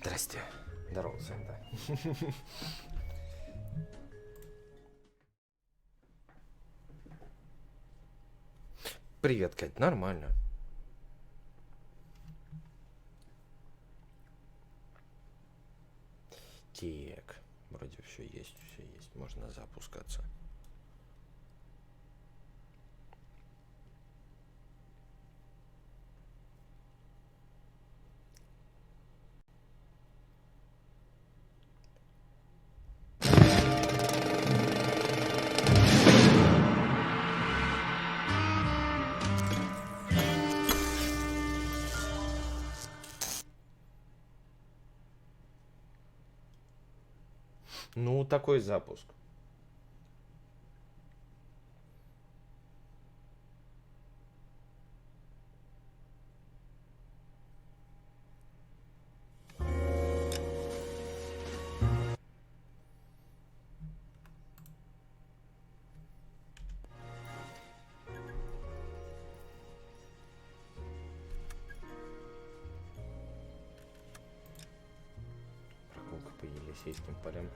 Здрасте. Здорово, Сань, да. Привет, Кать, нормально. Так, вроде все есть, можно запускаться. Ну, такой запуск. Прогулка по Елисейским полям.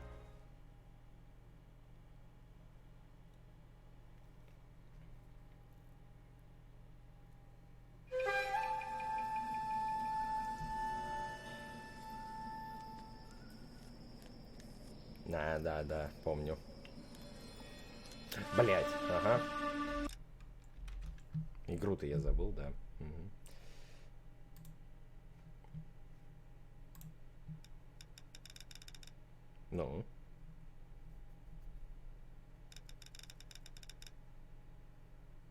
Да, помню. Блять, ага. Игру-то я забыл, да. Угу. Ну.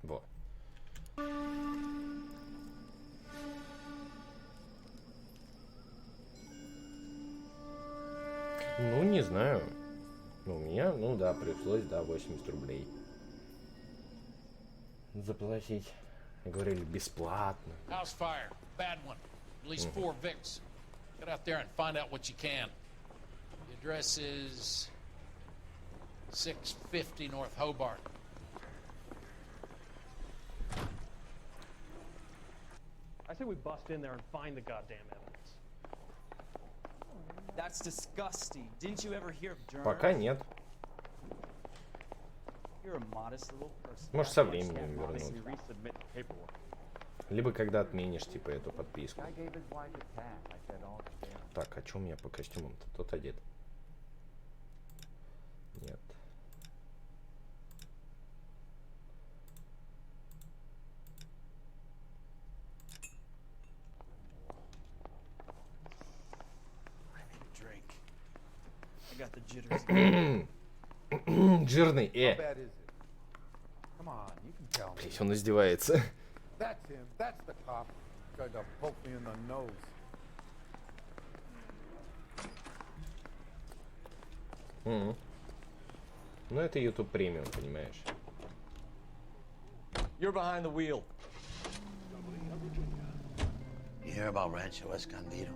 Вот. Ну, не знаю. Ну, у меня, ну да, пришлось, да, 80 рублей заплатить. Говорили, бесплатно. House fire, bad one. At least 4 victims. Get out there and find out what you can. The address is 650 North Hobart. I say we bust in there and find the goddamn evidence. That's disgusting. Didn't you ever hear of germs? Пока нет. You're a modest little person. Может, со временем вернуть. Resubmit paperwork. Либо когда отменишь, типа, эту подписку. Так, а что у меня по костюмам-то? Тот одет. Нет. Жирный, Блять, он издевается. Ну, это YouTube премиум, понимаешь? You're behind the wheel. You hear about Rancho Escondido?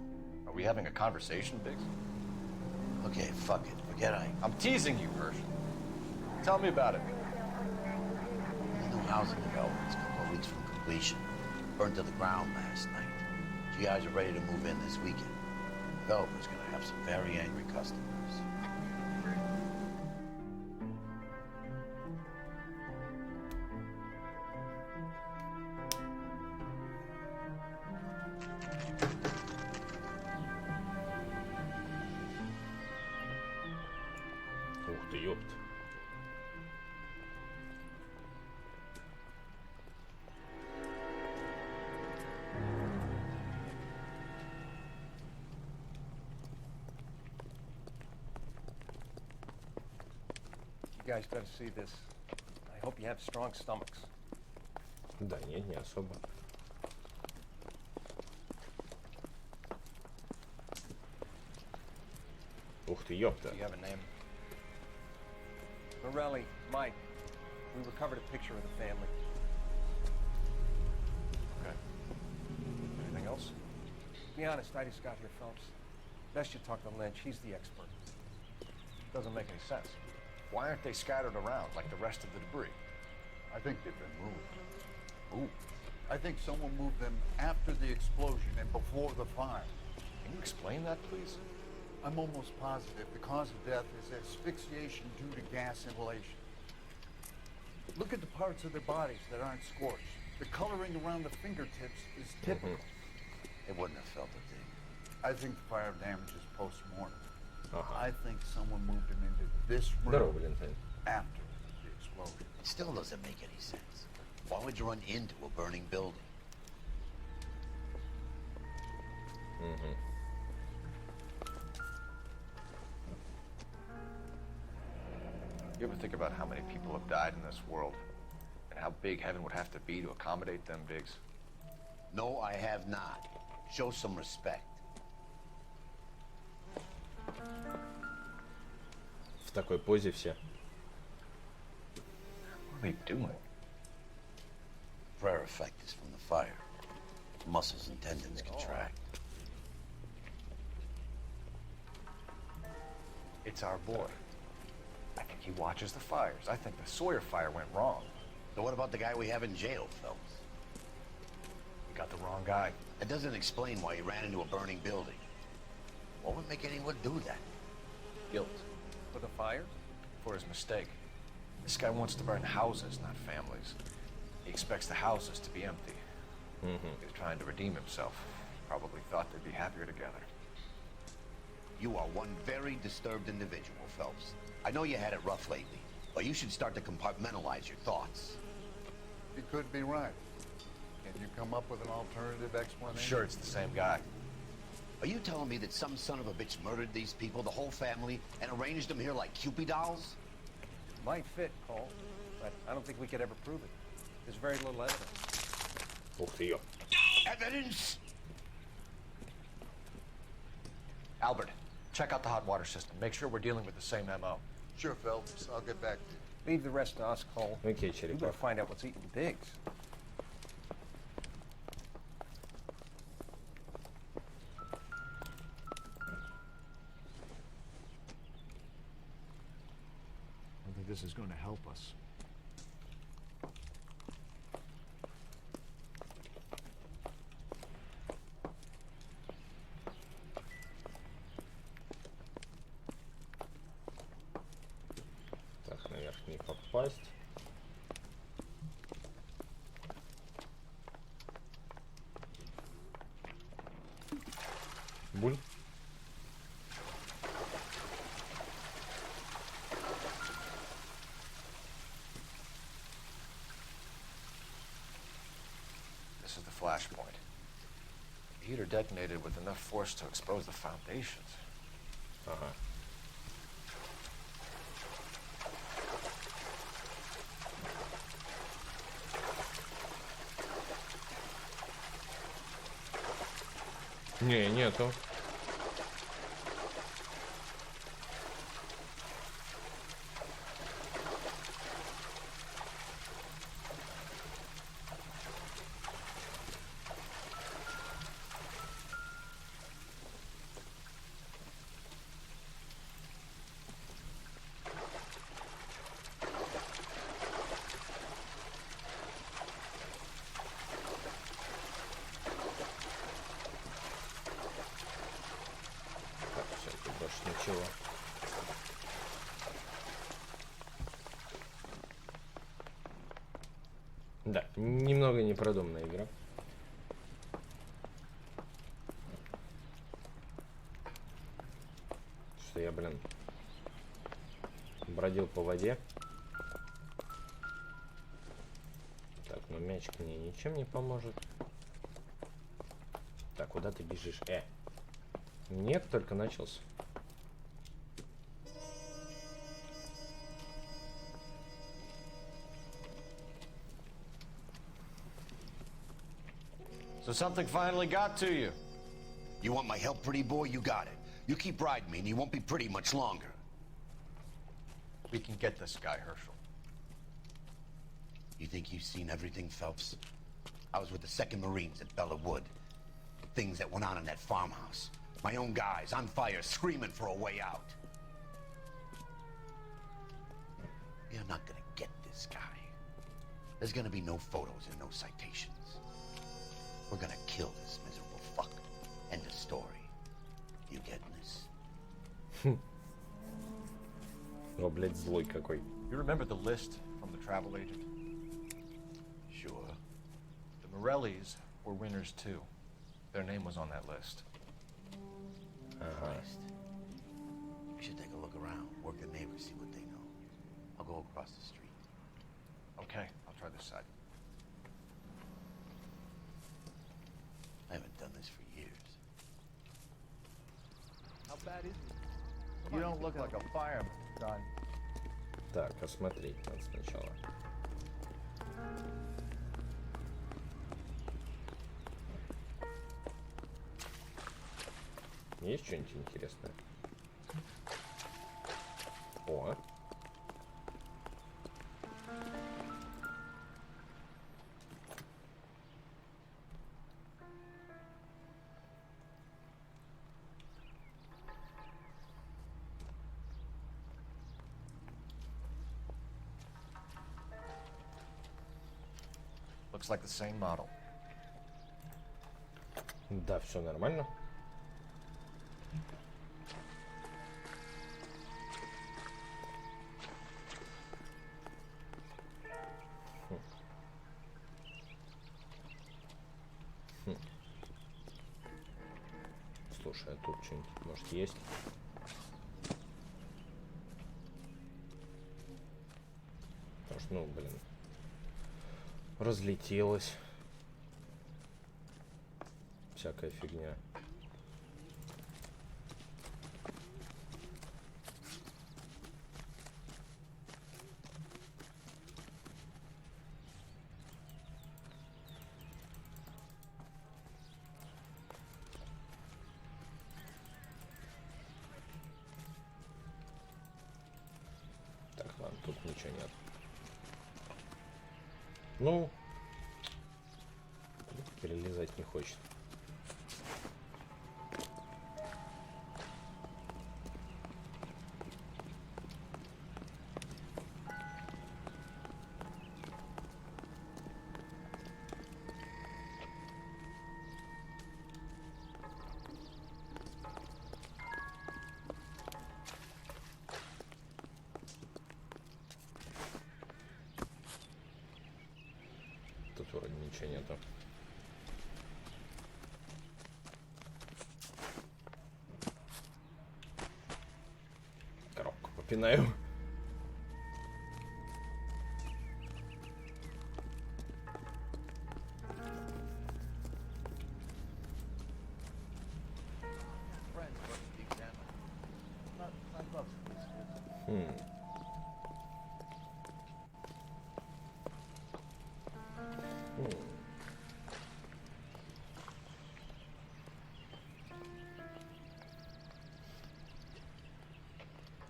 Are we having a conversation, Biggs? Okay, fuck it. Forget I'm teasing you, Herschel. Tell me about it. The new housing development's a couple of weeks from completion. Burned to the ground last night. GIs are ready to move in this weekend. The developer's gonna have some very angry customers. Ух ты, ёпт. You guys gotta see this. I hope you have strong stomachs. Да нет, не особо. Ух ты, ёпта. Do you have a name? Morelli, Mike. We recovered a picture of the family. Okay. Anything else? Be honest, I just got here, Phelps. Best you talk to Lynch. He's the expert. Doesn't make any sense. Why aren't they scattered around like the rest of the debris? I think they've been moved. Ooh. I think someone moved them after the explosion and before the fire. Can you explain that, please? I'm almost positive the cause of death is asphyxiation due to gas inhalation. Look at the parts of their bodies that aren't scorched. The coloring around the fingertips is typical. They wouldn't have felt a thing. I think the fire damage is post-mortem. Ага. I think someone moved him into this Здорово, room Валентайн. after the explosion. It still doesn't make any sense. Why would you run into a burning building? You ever think about how many people have died in this world? And how big heaven would have to be to accommodate them, Biggs? No, I have not. Show some respect. В такой позе все. What are they doing? Prayer effect is from the fire. Muscles and tendons contract. It's our boy. I think he watches the fires. I think the Sawyer fire went wrong. So what about the guy we have in jail, Phelps? We got the wrong guy. That doesn't explain why he ran into a burning building. What would make anyone do that? Guilt. For the fire? For his mistake. This guy wants to burn houses, not families. He expects the houses to be empty. He's trying to redeem himself. Probably thought they'd be happier together. You are one very disturbed individual, Phelps. I know you had it rough lately, but you should start to compartmentalize your thoughts. You could be right. Can you come up with an alternative I'm explanation? sure it's the same guy. Are you telling me that some son of a bitch murdered these people, the whole family, and arranged them here like Cupid dolls? Might fit, Cole, but I don't think we could ever prove it. There's very little evidence. Ух ты ё. Evidence? Albert, check out the hot water system. Make sure we're dealing with the same MO. Sure, Phelps. I'll get back to you. Leave the rest to us, Cole. Окей, We черепах. better find out what's eating Biggs. I think this is going to help us. Так, наверх не попасть. Буль. This is the flashpoint. The heater detonated with enough force to expose the foundations. Ага. Не, нету. Так, все, тут больше ничего. Да, немного непродуманная игра. Что я, блин, бродил по воде. Так, но мячик мне ничем не поможет. Так, куда ты бежишь? Нет, только начался. So something finally got to you. You want my help, pretty boy? You got it. You keep riding me and you won't be pretty much longer. We can get this guy, Herschel. You think you've seen everything, Phelps? I was with the 2nd Marines at Bella Wood. The things that went on in that farmhouse. My own guys on fire, screaming for a way out. You're not gonna get this guy. There's gonna be no photos and no citations. We're gonna kill this miserable fuck. End of story. You getting this? О, блядь, злой какой. You remember the list from the travel agent? Sure. The Morellis were winners too. Their name was on that list. Christ. We should take a look around, work the neighbors, see what they know. I'll go across the street. Okay, I'll try this side. I haven't done this for years. How bad is it? You don't look like a fireman, Don. Так, осмотреть надо сначала. Есть что-нибудь интересное? О. Looks like the same model. Да, все нормально. Слушай, а тут что-нибудь, может, есть? Может, ну, блин, разлетелось. Всякая фигня. Так, ладно, тут ничего нет. Ну, перелезать не хочет. Тут вроде ничего нету. Коробку попинаю.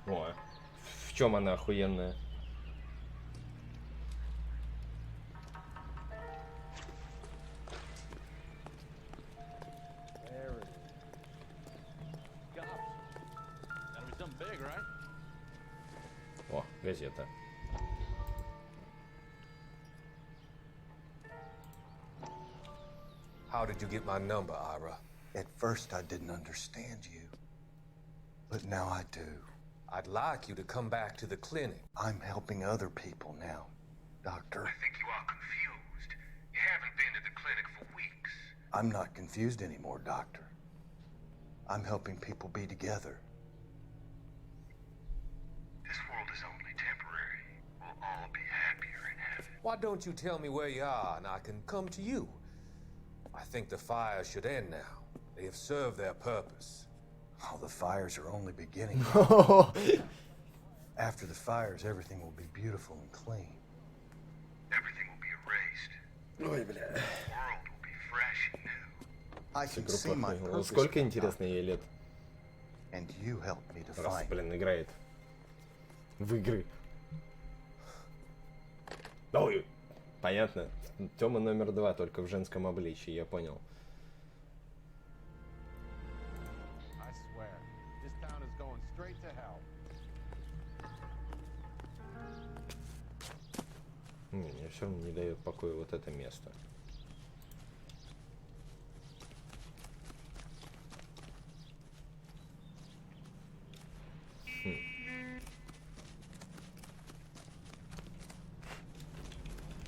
О, в чем она охуенная? There it is. Gosh. Gotta be something big, right? О, газета. How did you get my number, Ira? At first, I didn't understand you, but now I do. I'd like you to come back to the clinic. I'm helping other people now, Doctor. I think you are confused. You haven't been to the clinic for weeks. I'm not confused anymore, Doctor. I'm helping people be together. This world is only temporary. We'll all be happier in heaven. Why don't you tell me where you are and I can come to you? I think the fire should end now. They have served their purpose. Oh, the fires are only beginning. After the fires, everything will be beautiful and clean. Everything will be erased. Ой, бля. The world will be fresh and new. I can see my Группа. purpose. Сколько, now, интересно, ей лет? and you helped me to Раз, find. блин, играет в игры. Ой, понятно. Тёма номер 2, только в женском обличии, я понял. I swear, this town is going straight to hell. Мне все равно не дает покоя вот это место.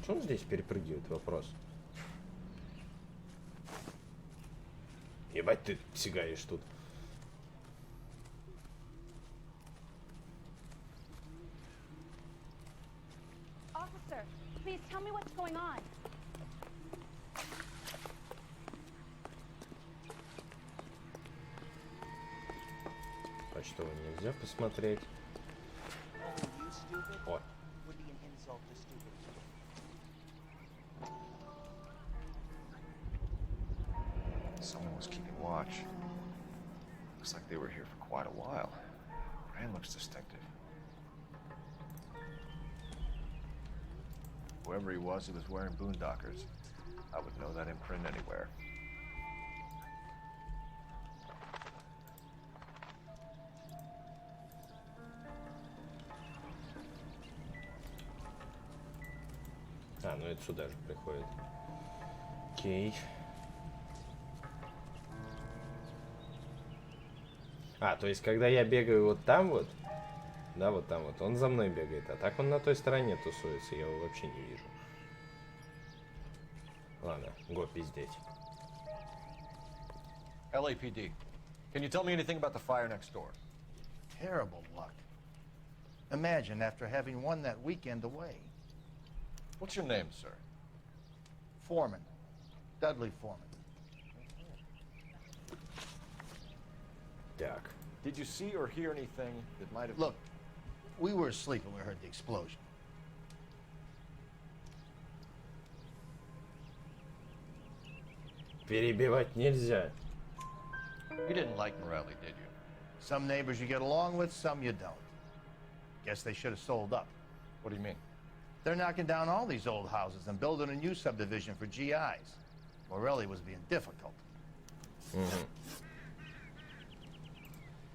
Что он здесь перепрыгивает? Вопрос. Ебать, ты сигаешь тут. Officer, please tell me what's going on. Почтово нельзя посмотреть. О. Someone was keeping watch. Looks like they were here for quite a while. Brand looks distinctive. Whoever he was wearing boondockers. I would know that imprint anywhere. А, ну это сюда же приходит. Окей. А, то есть, когда я бегаю вот там вот, да, вот там вот, он за мной бегает, а так он на той стороне тусуется, я его вообще не вижу. Ладно, го пиздеть. LAPD. Can you tell me anything about the fire next door? Terrible luck. Imagine after having won that weekend away. What's your name, sir? Foreman. Dudley Foreman. Так. Did you see or hear anything that might have... Look, we were asleep when we heard the explosion. Перебивать нельзя. You didn't like Morelli, did you? Some neighbors you get along with, some you don't. Guess they should have sold up. What do you mean? They're knocking down all these old houses and building a new subdivision for GIs. Morelli was being difficult.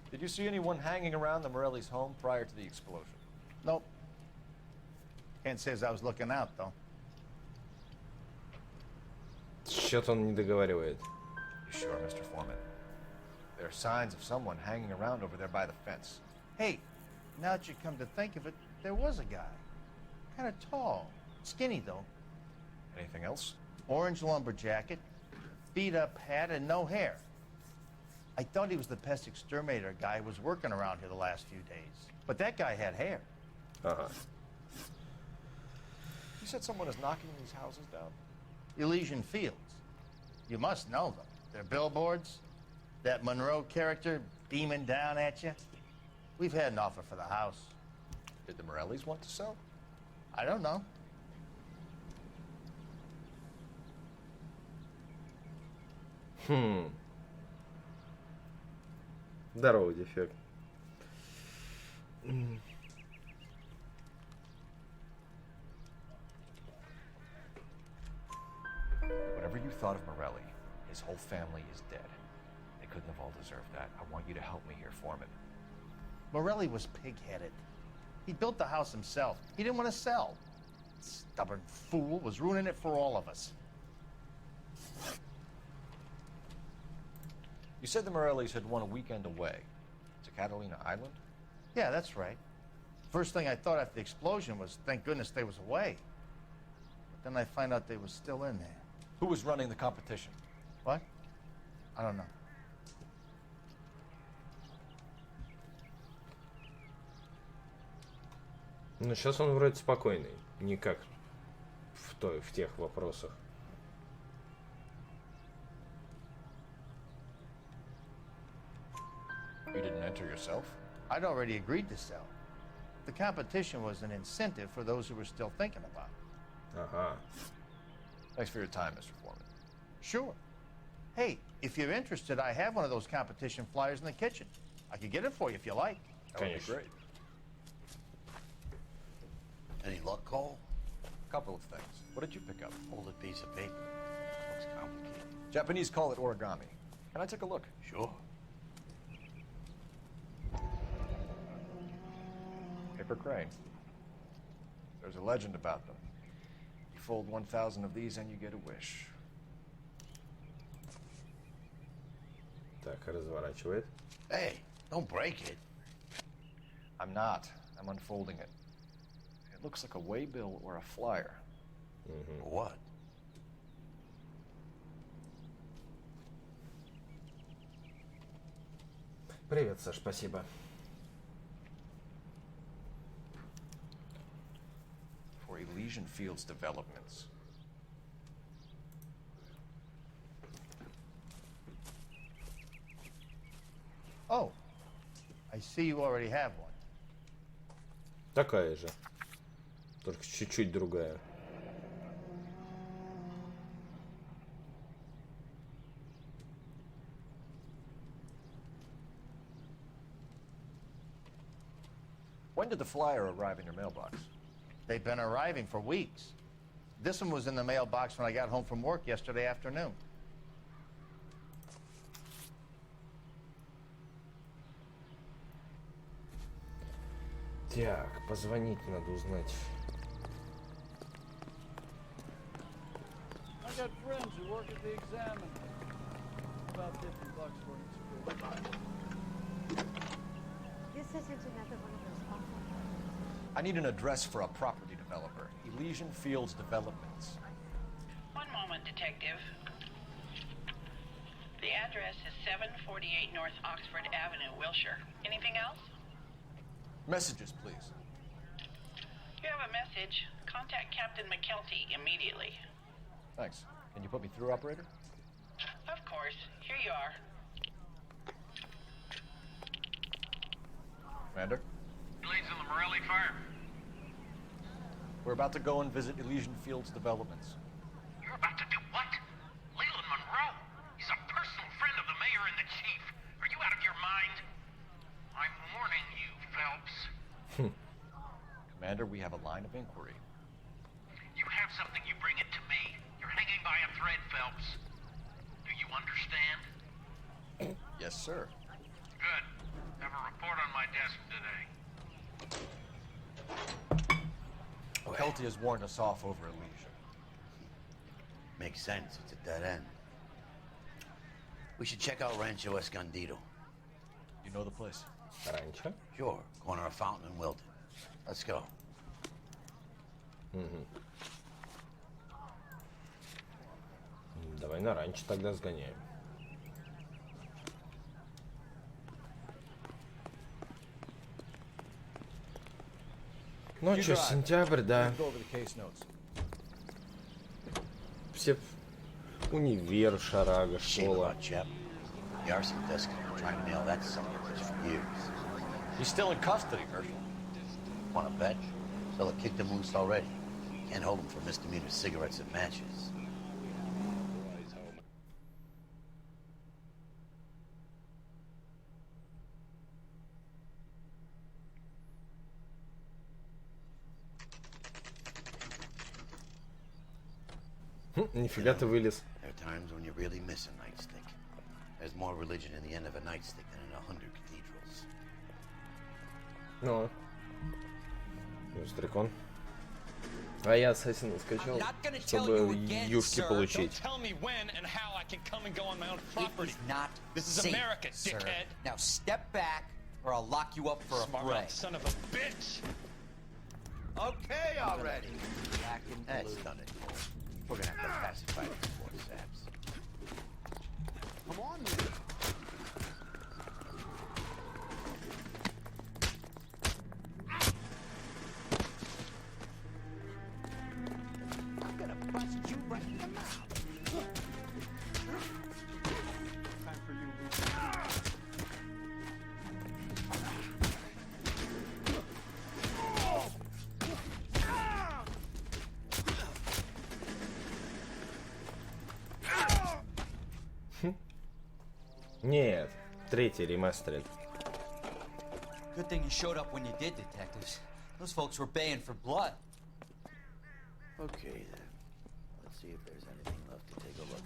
Did you see anyone hanging around the Morelli's home prior to the explosion? Nope. Can't say as I was looking out, though. Что-то он не договаривает. You sure, Mr. Foreman? There are signs of someone hanging around over there by the fence. Hey, now that you come to think of it, there was a guy. Kind of tall. Skinny, though. Anything else? Orange lumber jacket, beat-up hat, and no hair. I thought he was the pest exterminator guy who was working around here the last few days. But that guy had hair. Ага. You said someone is knocking these houses down? Elysian Fields. You must know them. They're billboards. That Monroe character beaming down at you. We've had an offer for the house. Did the Morellis want to sell? I don't know. Здорово, дефект. Whatever you thought of Morelli, his whole family is dead. They couldn't have all deserved that. I want you to help me here, Foreman. Morelli was pig-headed. He built the house himself. He didn't want to sell. Stubborn fool was ruining it for all of us. You said the Morellis had won a weekend away to Catalina Island? Yeah, that's right. First thing I thought after the explosion was, thank goodness they was away. But then I find out they was still in there. Who was running the competition? What? I don't know. Ну, сейчас он вроде спокойный. Не как в тех вопросах. You didn't enter yourself? I'd already agreed to sell. The competition was an incentive for those who were still thinking about it. Ага. Thanks for your time, Mr. Foreman. Sure. Hey, if you're interested, I have one of those competition flyers in the kitchen. I could get it for you if you like. That would be Конечно. great. Any luck, Cole? A couple of things. What did you pick up? Folded piece of paper. Looks complicated. Japanese call it origami. Can I take a look? Sure. Paper crane. There's a legend about them. You fold 1,000 of these and you get a wish. Так, разворачивает. Hey, don't break it. I'm not. I'm unfolding it. It looks like a waybill or a flyer. What? Привет, Саш, спасибо. For Elysian Fields developments. Oh, I see you already have one. Такая же. Только чуть-чуть другая. When did the flyer arrive in your mailbox? They've been arriving for weeks. This one was in the mailbox when I got home from work yesterday afternoon. Так, позвонить надо узнать. I got friends who work at the Examiner. About $50 for each book. This isn't another one of those awful I need an address for a property developer. Elysian Fields Developments. One moment, detective. The address is 748 North Oxford Avenue, Wilshire. Anything else? Messages, please. You have a message. Contact Captain McKelty immediately. Thanks. Can you put me through, operator? Of course. Here you are. Commander? Leads in the Morelli fire. We're about to go and visit Elysian Fields Developments. You're about to do what? Leland Monroe. He's a personal friend of the mayor and the chief. Are you out of your mind? I'm warning you, Phelps. Commander, we have a line of inquiry. You have something, you bring it to me. You're hanging by a thread, Phelps. Do you understand? Yes, sir. Good. Have a report on my desk today. McKelty has warned us off over Elysian. Makes sense. It's a dead end. We should check out Rancho Escondido. You know the place? Раньше. Sure. Corner of Fountain and Wilton. Let's go. Давай на раньше тогда сгоняем. Ну что, сентябрь, да. Go over the case notes. Все универ, шарага, школа. Shake chap. The arson desk has been trying to nail that son of a bitch for years. He's still in custody, Herschel. Want to bet? Fella kicked him loose already. Can't hold him for misdemeanor cigarettes and matches. Нифига ты вылез. There are times when you really miss a nightstick. There's more religion in the end of a nightstick than in 100 cathedrals. Ну. Стрекон. А я Ассасина скачал, чтобы юшки получить. This is America, dickhead. Now step back, or I'll lock you up for a fray. Son of a bitch. Okay, already. Back in That's done it. We're gonna have to pacify these poor saps. Come on, man. I'm gonna bust you right in the mouth. Time for you, Нет, третий ремастерит. Good thing you showed up when you did, detectives. Those folks were baying for blood. Okay, then. Let's see if there's anything left to take a look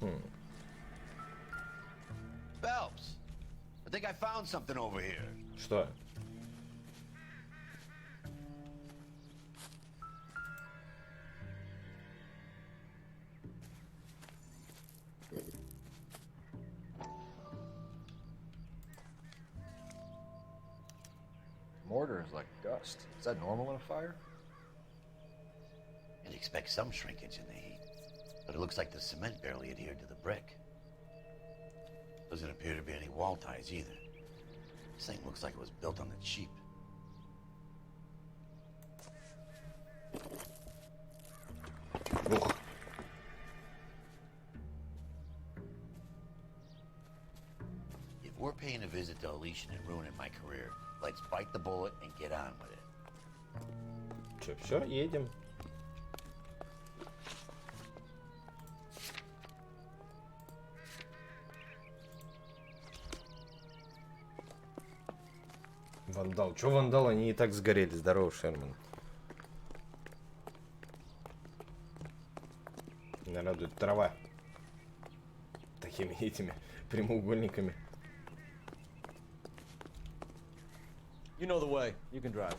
at. Phelps, I think I found something over here. Что? mortar is like dust. Is that normal in a fire? You'd expect some shrinkage in the heat, but it looks like the cement barely adhered to the brick. Doesn't appear to be any wall ties either. This thing looks like it was built on the cheap. Ух. If we're paying a visit to Alicia and ruining my career, let's bite the bullet and get on with it. Че, все, едем. Вандал. Че вандал? Они и так сгорели. Здорово, Шерман. Меня радует трава. Такими этими прямоугольниками. You know the way. You can drive.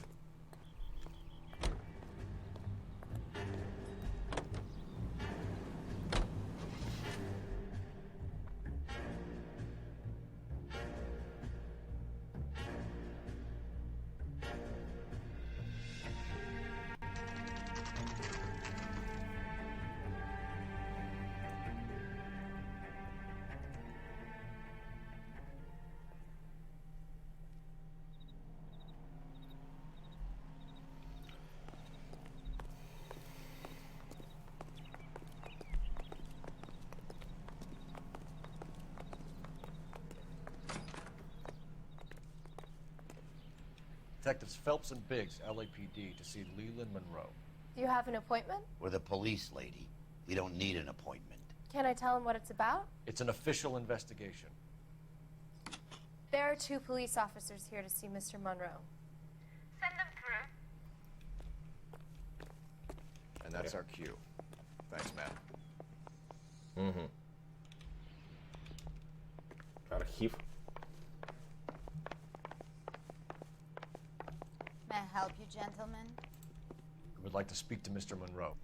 Detectives Phelps and Biggs, LAPD, to see Leland Monroe. Do you have an appointment? We're the police, lady. We don't need an appointment. Can I tell him what it's about? It's an official investigation. There are 2 police officers here to see Mr. Monroe. Send them through. And that's our cue. Thanks, Matt. Угу. Архив. May I help you, gentlemen? We would like to speak to Mr. Monroe.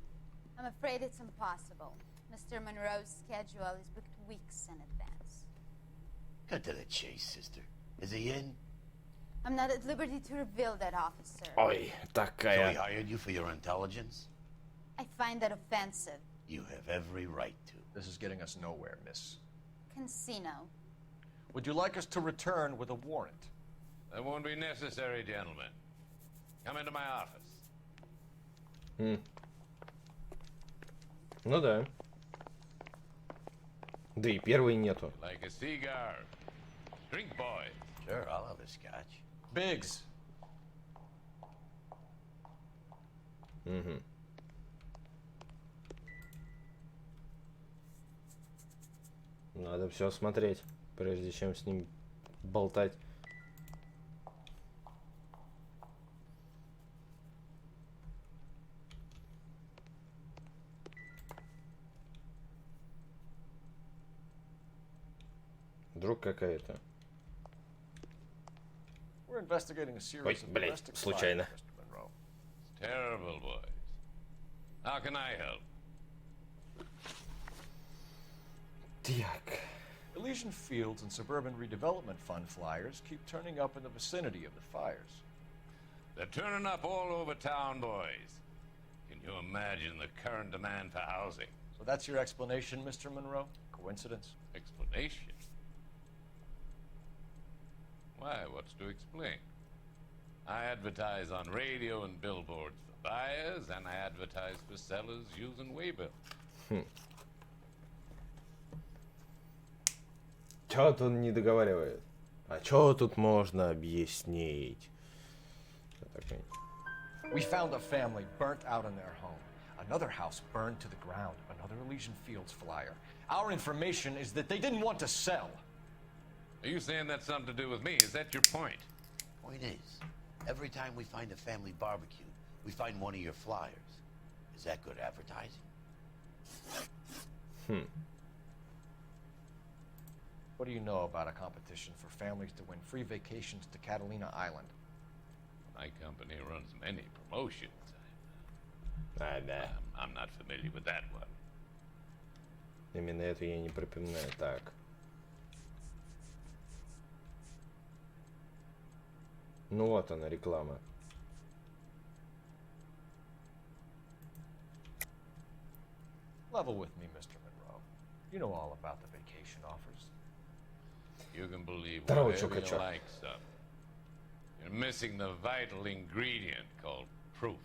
I'm afraid it's impossible. Mr. Monroe's schedule is booked weeks in advance. Cut to the chase, sister. Is he in? I'm not at liberty to reveal that, officer. Ой, So he такая. hired you for your intelligence? I find that offensive. You have every right to. This is getting us nowhere, miss. Casino. Would you like us to return with a warrant? That won't be necessary, gentlemen. Come into my office. Ну да. Да и первой нету. Like a cigar. Drink, boy. Sure, I'll have a scotch. Biggs. Угу. Надо все смотреть, прежде чем с ним болтать. Вдруг какая-то. We're investigating a Ой, series of блядь, domestic случайно. fires, Mr. Monroe. It's terrible, boys. How can I help? Так. Elysian Fields and Suburban Redevelopment Fund flyers keep turning up in the vicinity of the fires. They're turning up all over town, boys. Can you imagine the current demand for housing? So that's your explanation, Mr. Monroe? Coincidence? Explanation? Why, what's to explain? I advertise on radio and billboards for buyers, and I advertise for sellers using waybill. Чё тут не договаривает? А чё тут можно объяснить? We found a family burnt out in their home. Another house burned to the ground. Another Elysian Fields flyer. Our information is that they didn't want to sell. Are you saying that's something to do with me? Is that your point? Point is, every time we find a family barbecue, we find one of your flyers. Is that good advertising? What do you know about a competition for families to win free vacations to Catalina Island? My company runs many promotions. А, да. I'm not familiar with that one. Именно эту я не припоминаю. Так. Ну вот она, реклама. Level with me, Mr. Monroe. You know all about the vacation offers. You can believe Здорово, whatever you чувачок. like, son. You're missing the vital ingredient called proof.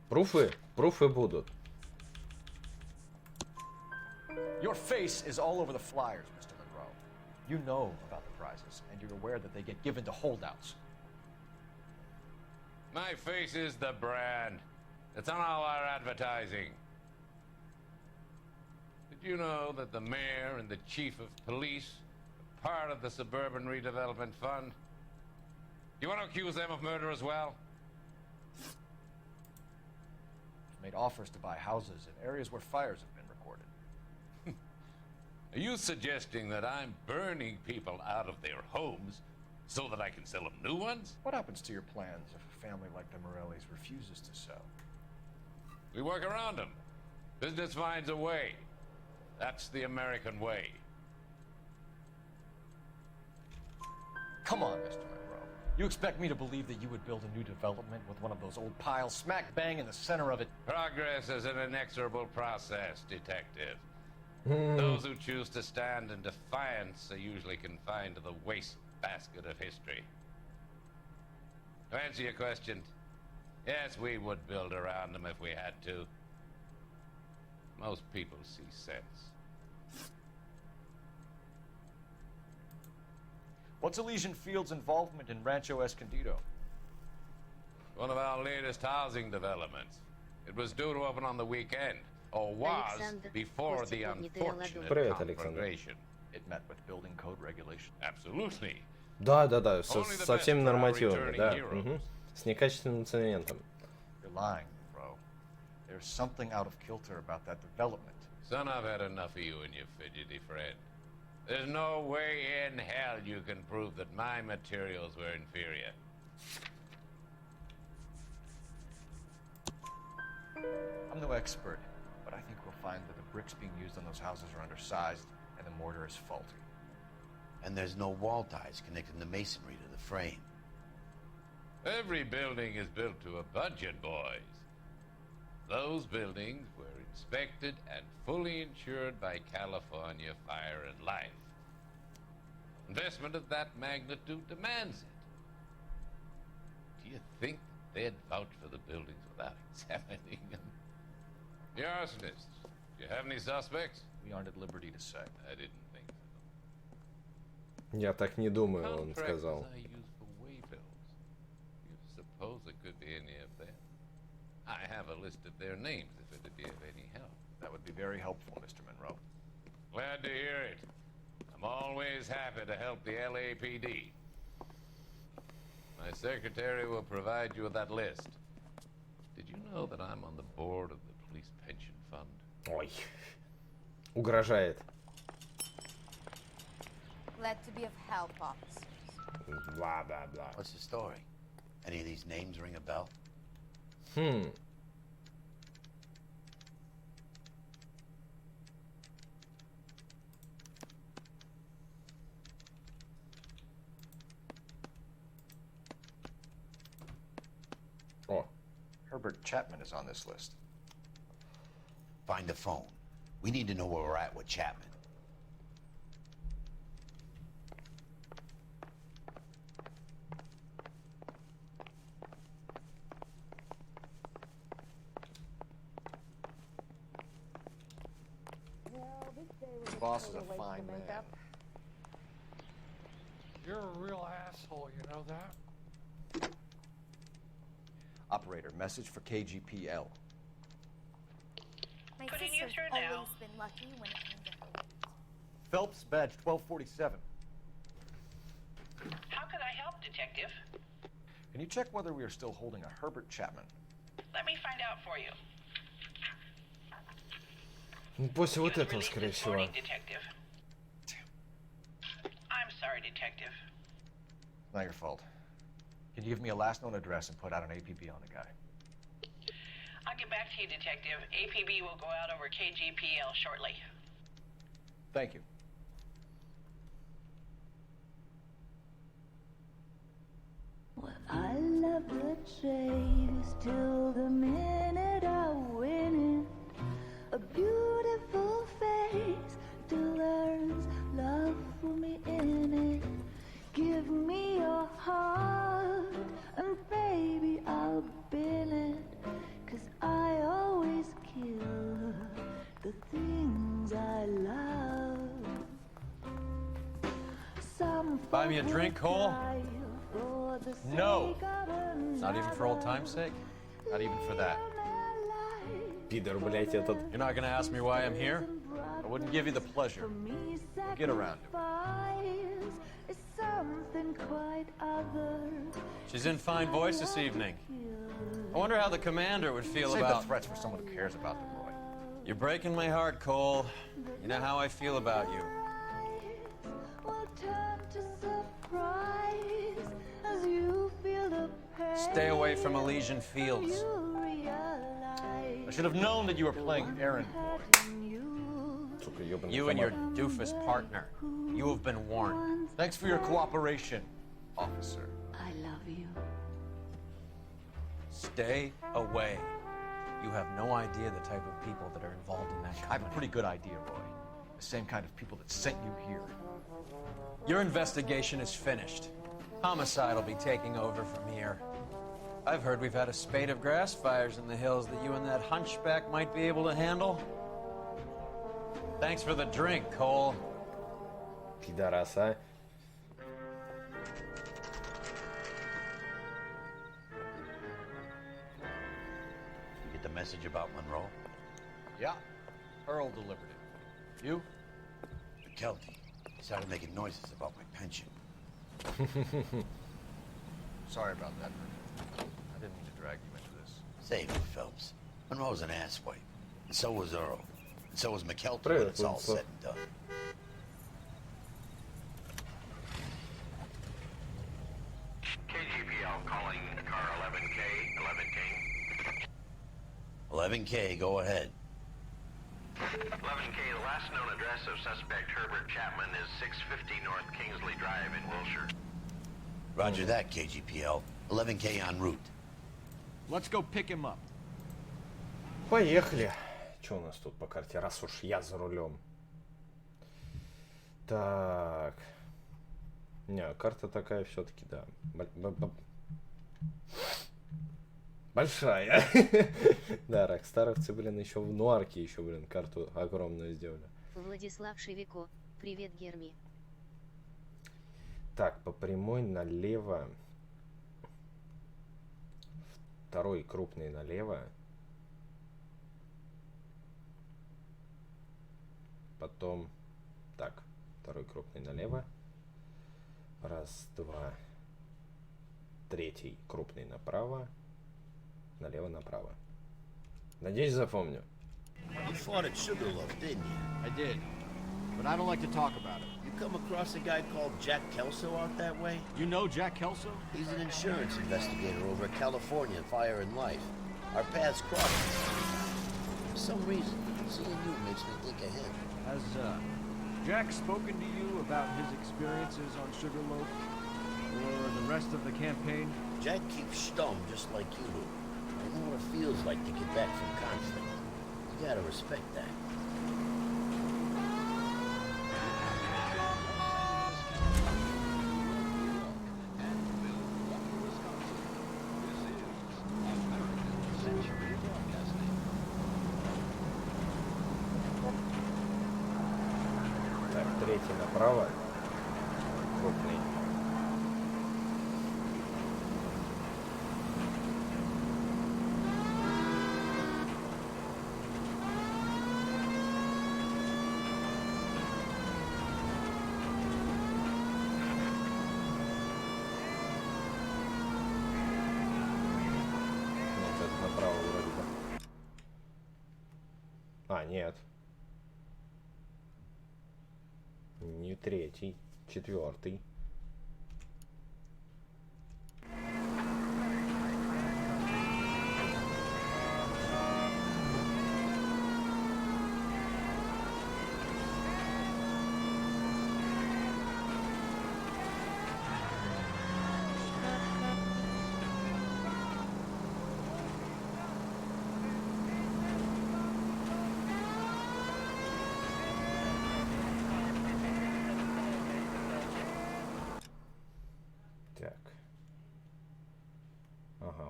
Пруфы? Пруфы будут. Your face is all over the flyers, Mr. Monroe. You know about the prizes, and you're aware that they get given to holdouts. My face is the brand. It's on all our advertising. Did you know that the mayor and the chief of police are part of the Suburban Redevelopment Fund? You want to accuse them of murder as well? Made offers to buy houses in areas where fires have been recorded. Are you suggesting that I'm burning people out of their homes so that I can sell them new ones? What happens to your plans if a family like the Morellis refuses to sell? We work around them. Business finds a way. That's the American way. Come on, Mr. Monroe. You expect me to believe that you would build a new development with one of those old piles smack bang in the center of it? Progress is an inexorable process, detective. Those who choose to stand in defiance are usually confined to the wastebasket of history. To answer your question, yes, we would build around them if we had to. Most people see sense. What's Elysian Fields' involvement in Rancho Escondido? One of our latest housing developments. It was due to open on the weekend, or was before the unfortunate conflagration. It met with building code regulations. Absolutely. Да, со всеми нормативами, да. Угу. С некачественным цементом. You're lying, bro. There's something out of kilter about that development. Son, I've had enough of you and your fidgety friend. There's no way in hell you can prove that my materials were inferior. I'm no expert, but I think we'll find that the bricks being used on those houses are undersized and the mortar is faulty. And there's no wall ties connecting the masonry to the frame. Every building is built to a budget, boys. Those buildings were inspected and fully insured by California Fire and Life. Investment of that magnitude demands it. Do you think they'd vouch for the buildings without examining them? The arsonists, do you have any suspects? We aren't at liberty to say. I didn't think so. Я так не думаю, он сказал. Contractors I use for waybills. You suppose it could be any of them? I have a list of their names if it'd be of any help. That would be very helpful, Mr. Monroe. Glad to hear it. I'm always happy to help the LAPD. My secretary will provide you with that list. Did you know that I'm on the board of the police pension fund? Ой. Угрожает. Glad to be of help, officers. Blah, blah, blah. What's the story? Any of these names ring a bell? О. Herbert Chapman is on this list. Find the phone. We need to know where we're at with Chapman. The boss is a fine man. You're a real asshole, you know that? Operator, message for KGPL. My Putting you sister's through always now. been lucky when it came to her. Phelps, badge 1247. How could I help, Detective? Can you check whether we are still holding a Herbert Chapman? Let me find out for you. После вот He was этого, released скорее this всего. morning, Detective. I'm sorry, Detective. Not your fault. Can you give me a last known address and put out an APB on the guy? I'll get back to you, Detective. APB will go out over KGPL shortly. Thank you. I love the chase till the minute I win it. A beautiful face still earns love for me in it. Give me your heart and baby I'll bill it. 'Cause I always kill the things I love. Buy me a drink, Cole? No. Not even for old time's sake? Not even for that. Пидор, блять, этот. You're not gonna ask me why I'm here? I wouldn't give you the pleasure. Get around to it. She's in fine voice this evening. I wonder how the commander would feel Save about... the threats for someone who cares about them, Roy. You're breaking my heart, Cole. You know how I feel about you. Stay away from Elysian Fields. I should have known that you were playing errand boy. You and your doofus partner. You have been warned. Thanks for your cooperation, officer. I love you. Stay away. You have no idea the type of people that are involved in that company. I have a pretty good idea, Roy. The same kind of people that sent you here. Your investigation is finished. Homicide will be taking over from here. I've heard we've had a spate of grass fires in the hills that you and that hunchback might be able to handle. Thanks for the drink, Cole. Пидораса. You get the message about Monroe? Yeah. Earl delivered it. You? McKelty. He started making noises about my pension. Sorry about that. I didn't mean to drag you into this. Save it, Phelps. Monroe's an asswipe. And so was Earl. And so was McKelty when it's all said and done. KGPL calling car 11K, 11K, go ahead. 11K, the last known address of suspect Herbert Chapman is 650 North Kingsley Drive in Wilshire. Roger that, KGPL. 11K en route. Let's go pick him up. Поехали. Что у нас тут по карте, раз уж я за рулем? Так. Не, карта такая все-таки, да. Большая. Да, рокстаровцы, блин, еще в нуарке еще, блин, карту огромную сделали. Владислав Шевико. Привет, Герми. Так, по прямой налево. Второй крупный налево. Потом, так, второй крупный налево. Раз, два. Третий крупный направо. Налево, направо. Надеюсь, запомню. You fought at Sugarloaf, didn't you? I did. But I don't like to talk about it. You come across a guy called Jack Kelso out that way? You know Jack Kelso? He's an insurance investigator over at California Fire and Life. Our paths crossed. For some reason, seeing you makes me think of him. Has Jack spoken to you about his experiences on Sugarloaf? Or the rest of the campaign? Jack keeps stum just like you do. I know what it feels like to get back from conflict. You gotta respect that. Так, третий направо. Крупный. А, нет. Не третий, четвертый.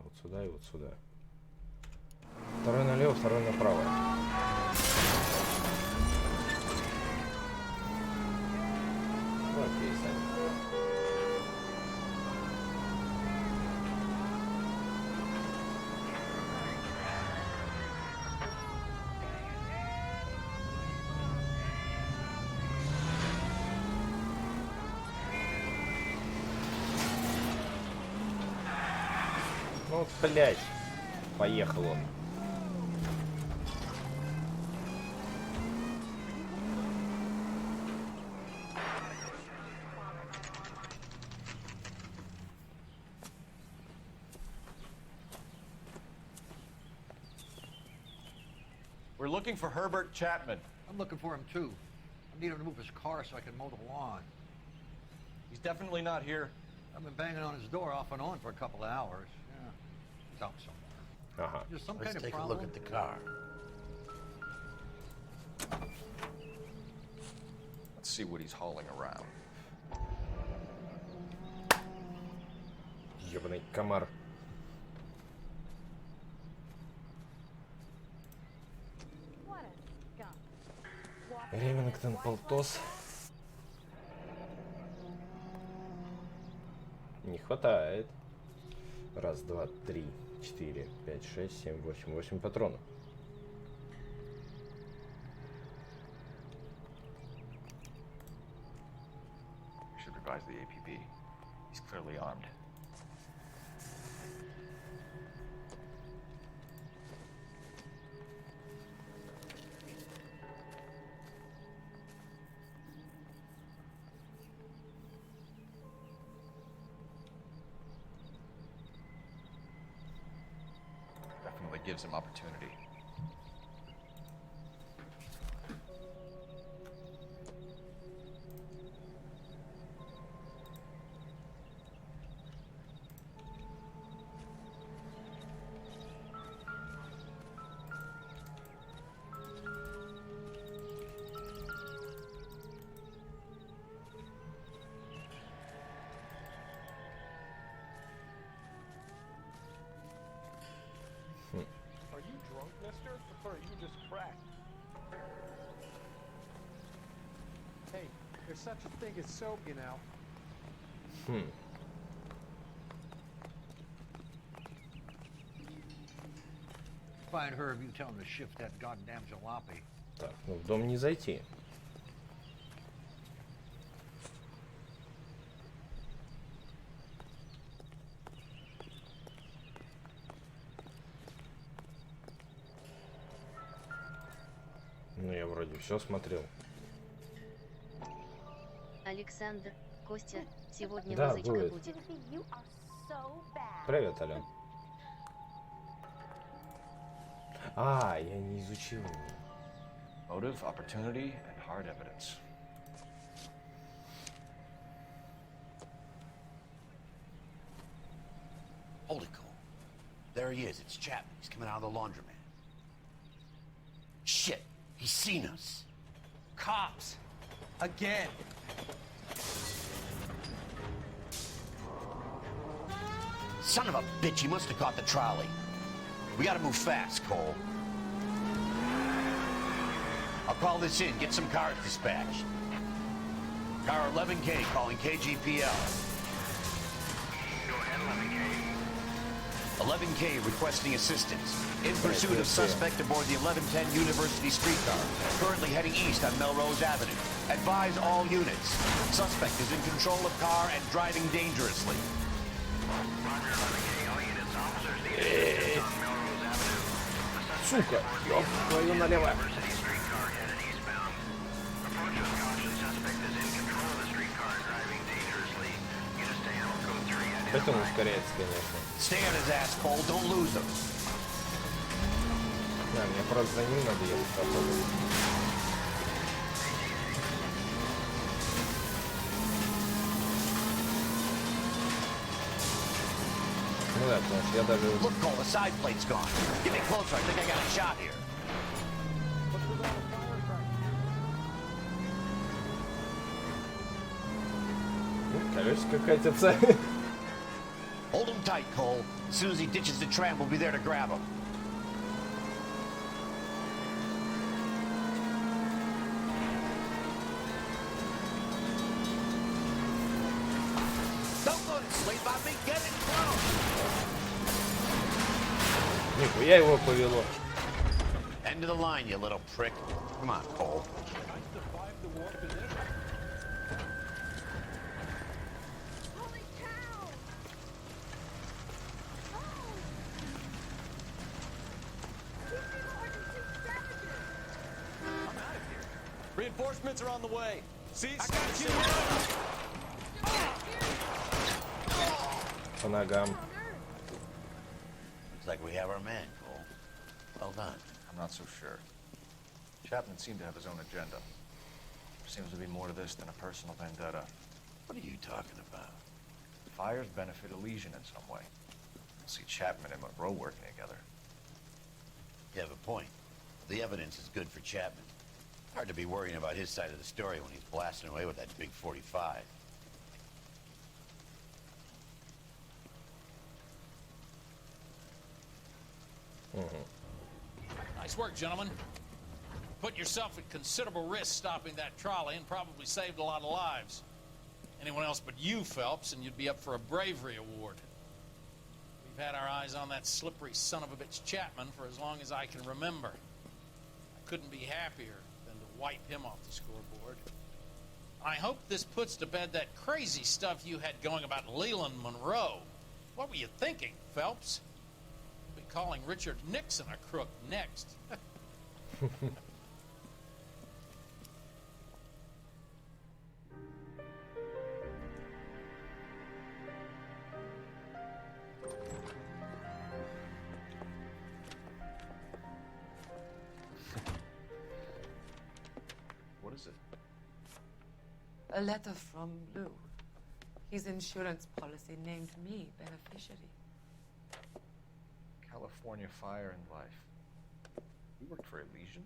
вот сюда и вот сюда. Второй налево, второй направо. Окей, Саня. Ну вот, блядь, поехал он. We're looking for Herbert Chapman. I'm looking for him too. I need him to move his car so I can mow the lawn. He's definitely not here. I've been banging on his door off and on for a couple of hours. Yeah, he's out somewhere. There's some Let's kind of take problem. a look at the car. Let's see what he's hauling around. Ёбаный комар. Ремингтон полтос. Не хватает. Раз, два, три, 4, 5, 6, 7, 8. 8 патронов. Should advise the APB. He's clearly armed. Definitely gives him opportunity. Are you drunk, mister? Or are you just cracked? Hey, there's such a thing as soap, you know. Find Herb, you tell him to shift that goddamn jalopy. Так, ну в дом не зайти. Ну я вроде все смотрел. Александр, Костя, сегодня Да, музычка будет. будет. Привет, Ален. А, я не изучил его. Motive, opportunity, and hard evidence. Hold it, Cole. There he is. It's Chapman. He's coming out of the laundromat. Shit. He's seen us. Cops. Again. Son of a bitch. He must have caught the trolley. We gotta move fast, Cole. I'll call this in. Get some cars dispatched. Car 11K calling KGPL. Go ahead, 11K. 11K requesting assistance. In pursuit of suspect aboard the 1110 University streetcar. Currently heading east on Melrose Avenue. Advise all units. Suspect is in control of car and driving dangerously. Roger, 11K. All units, officers, the intersection on Melrose Avenue. Сука, ёб твою налево. University streetcar headed eastbound. Approach with caution. Suspect is in control of the streetcar and driving dangerously. Units to animal code 3. Это он ускоряется, конечно. Stay on his ass, Cole. Don't lose him. Да, мне просто за ним надо ехать, походу. Ну да, потому что я даже... Look, Cole, the side plate's gone. Get me closer. I think I got a shot here. Колесико катится. Hold him tight, Cole. As soon as he ditches the tram, we'll be there to grab him. Don't go to sleep on me. Get it close. Нихуя его повело. End of the line, you little prick. Come on, Cole. Reinforcements are on the way. See, I got you. По ногам. Looks like we have our man, Cole. Well done. I'm not so sure. Chapman seemed to have his own agenda. There seems to be more to this than a personal vendetta. What are you talking about? Fires benefit Elysian in some way. We'll see Chapman and Monroe working together. You have a point. The evidence is good for Chapman. Hard to be worrying about his side of the story when he's blasting away with that big 45. Nice work, gentlemen. Put yourself at considerable risk stopping that trolley and probably saved a lot of lives. Anyone else but you, Phelps, and you'd be up for a bravery award. We've had our eyes on that slippery son of a bitch Chapman for as long as I can remember. I couldn't be happier than to wipe him off the scoreboard. I hope this puts to bed that crazy stuff you had going about Leland Monroe. What were you thinking, Phelps? We'll be calling Richard Nixon a crook next. What is it? A letter from Lou. His insurance policy named me beneficiary. California Fire and Life. He worked for Elysian?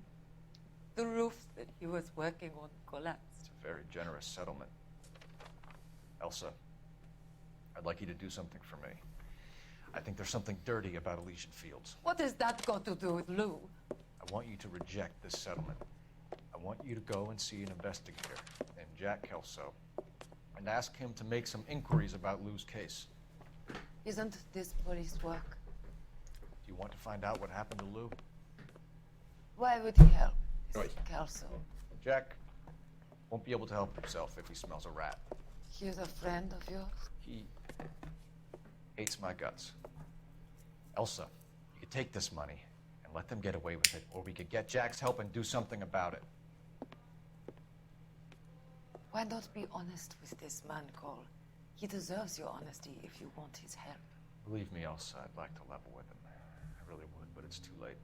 The roof that he was working on collapsed. It's a very generous settlement. Elsa, I'd like you to do something for me. I think there's something dirty about Elysian Fields. What has that got to do with Lou? I want you to reject this settlement. I want you to go and see an investigator named Jack Kelso and ask him to make some inquiries about Lou's case. Isn't this police work? Do you want to find out what happened to Lou? Why would he help, Mr. Kelso? Jack won't be able to help himself if he smells a rat. He's a friend of yours? He hates my guts. Elsa, you could take this money and let them get away with it, or we could get Jack's help and do something about it. Why not be honest with this man, Cole? He deserves your honesty if you want his help. Believe me, Elsa, I'd like to level with him. I really would, but it's too late.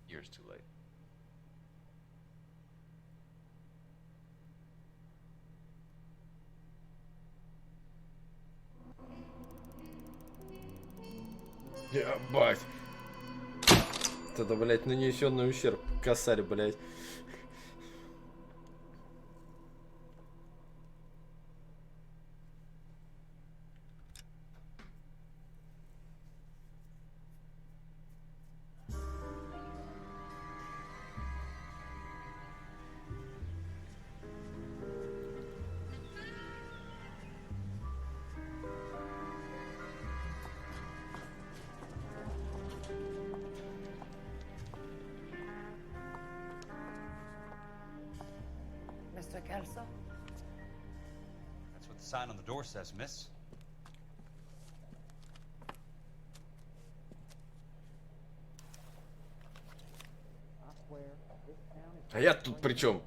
Years too late. Ебать. Это, блядь, нанесенный ущерб. Косарь, блядь. Mr. Kelso? That's what the sign on the door says, miss. А я тут при чем?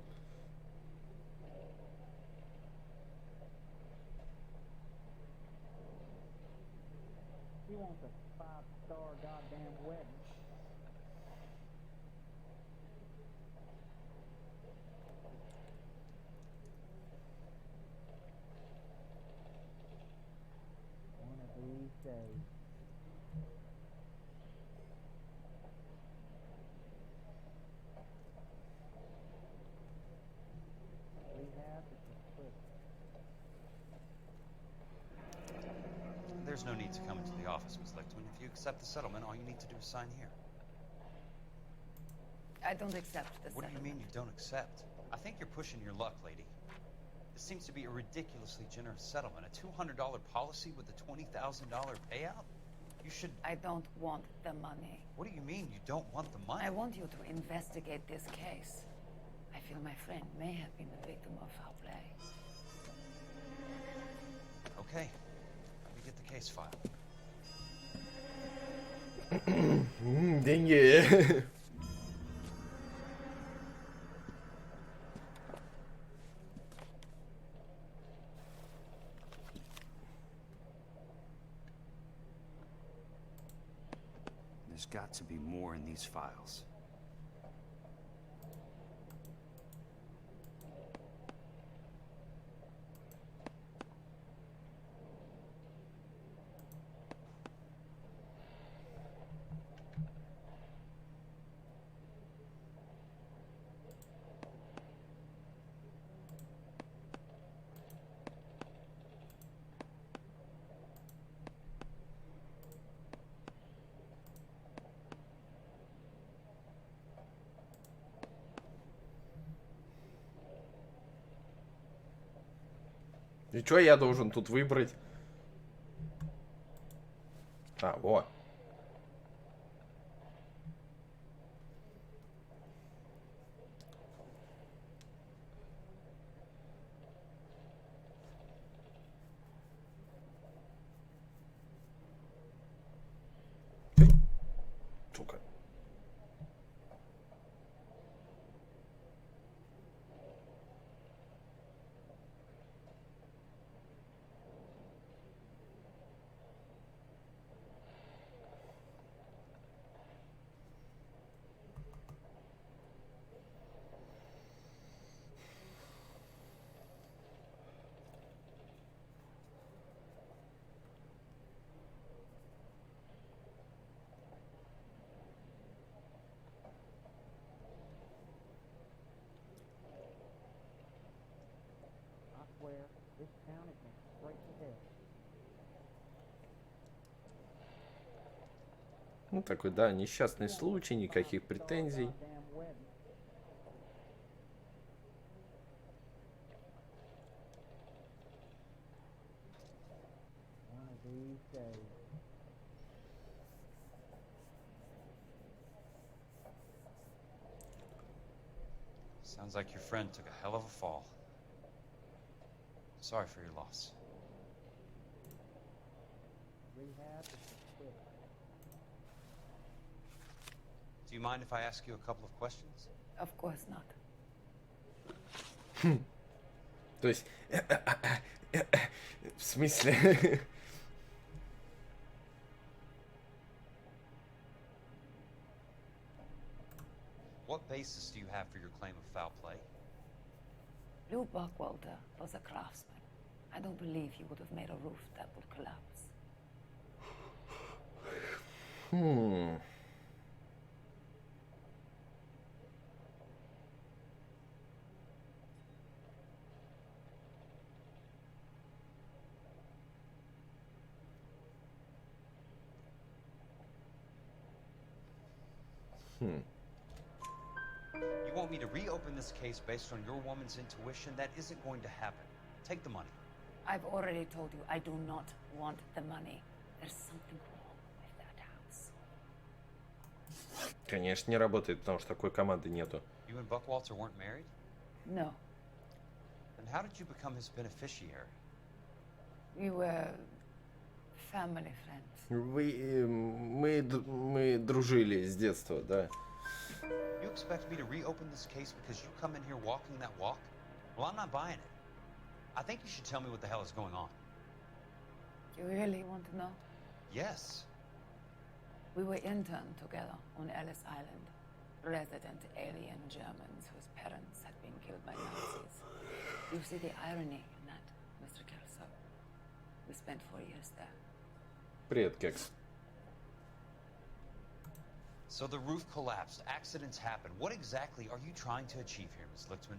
He wants a 5-star goddamn wedding. One of these days. There's no need to come into the office, Ms. Lichtman. If you accept the settlement, all you need to do is sign here. I don't accept the What do you settlement. mean you don't accept? I think you're pushing your luck, lady. This seems to be a ridiculously generous settlement. A $200 policy with a $20,000 payout? You should... I don't want the money. What do you mean you don't want the money? I want you to investigate this case. I feel my friend may have been the victim of foul play. Okay. Let me get the case file. Деньги. There's got to be more in these files. И что я должен тут выбрать? А, вот. Сука. This town is going straight to hell. Ну такой, да, несчастный случай, никаких претензий. One of these days. Sounds like your friend took a hell of a fall. Sorry for your loss. Rehab is quick. Do you mind if I ask you a couple of questions? Of course not. То есть, в смысле? What basis do you have for your claim of foul play? Lou Buckwalter was a craftsman. I don't believe he would have made a roof that would collapse. You want me to reopen this case based on your woman's intuition? That isn't going to happen. Take the money. I've already told you I do not want the money. There's something wrong with that house. Конечно, не работает, потому что такой команды нету. You and Buckwalter weren't married? No. Then how did you become his beneficiary? We were family friends. Мы дружили с детства, да. You expect me to reopen this case because you come in here walking that walk? Well, I'm not buying it. I think you should tell me what the hell is going on. You really want to know? Yes. We were interned together on Ellis Island. Resident alien Germans whose parents had been killed by Nazis. You see the irony in that, Mr. Kelso? We spent 4 years there. Привет, Кекс. So the roof collapsed. Accidents happen. What exactly are you trying to achieve here, Ms. Lichtman?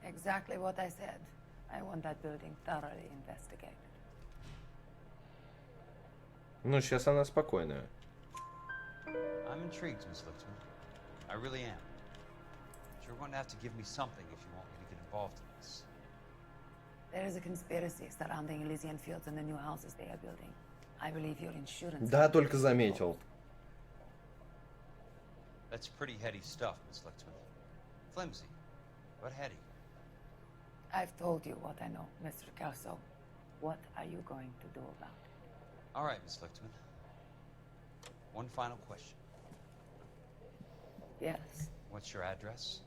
Exactly what I said. I want that building thoroughly investigated. Ну, сейчас она спокойная. I'm intrigued, Miss Lichtman. I really am. But you're going to have to give me something if you want me to get involved in this. There is a conspiracy surrounding Elysian Fields and the new houses they are building. I believe your insurance... Да, только заметил. That's pretty heady stuff, Miss Lichtman. Flimsy, but heady. I've told you what I know, Mr. Kelso. What are you going to do about it? All right, Miss Lichtman. One final question. Yes. What's your address?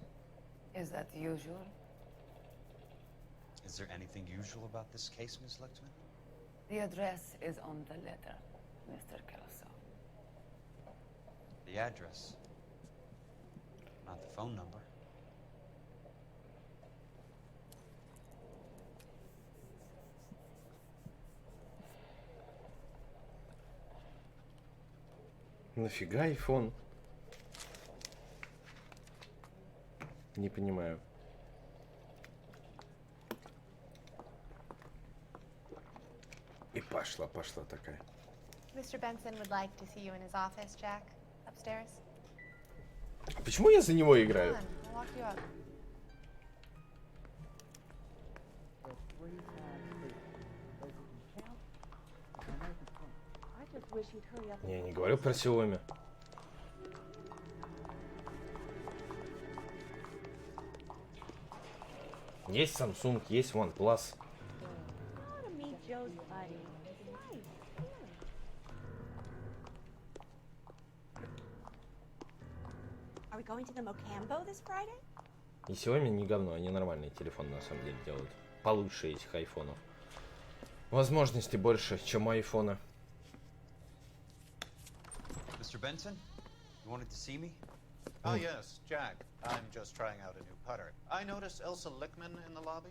Is that usual? Is there anything usual about this case, Miss Lichtman? The address is on the letter, Mr. Kelso. The address, not the phone number. Нафига айфон? Не понимаю. И пошла такая. Mr. Benson would like to see you in his office, Jack. Upstairs. Почему я за него играю? Come on, I'll lock you up. Не, не говорю про Xiaomi. Есть Samsung, есть OnePlus. Are we going to the Mocambo this Friday? И Xiaomi не говно, они нормальные телефоны на самом деле делают. Получше этих айфонов. Возможности больше, чем у айфона. Mr. Benson, you wanted to see me? Ah, yes, Jack. I'm just trying out a new putter. I noticed Elsa Lichtman in the lobby.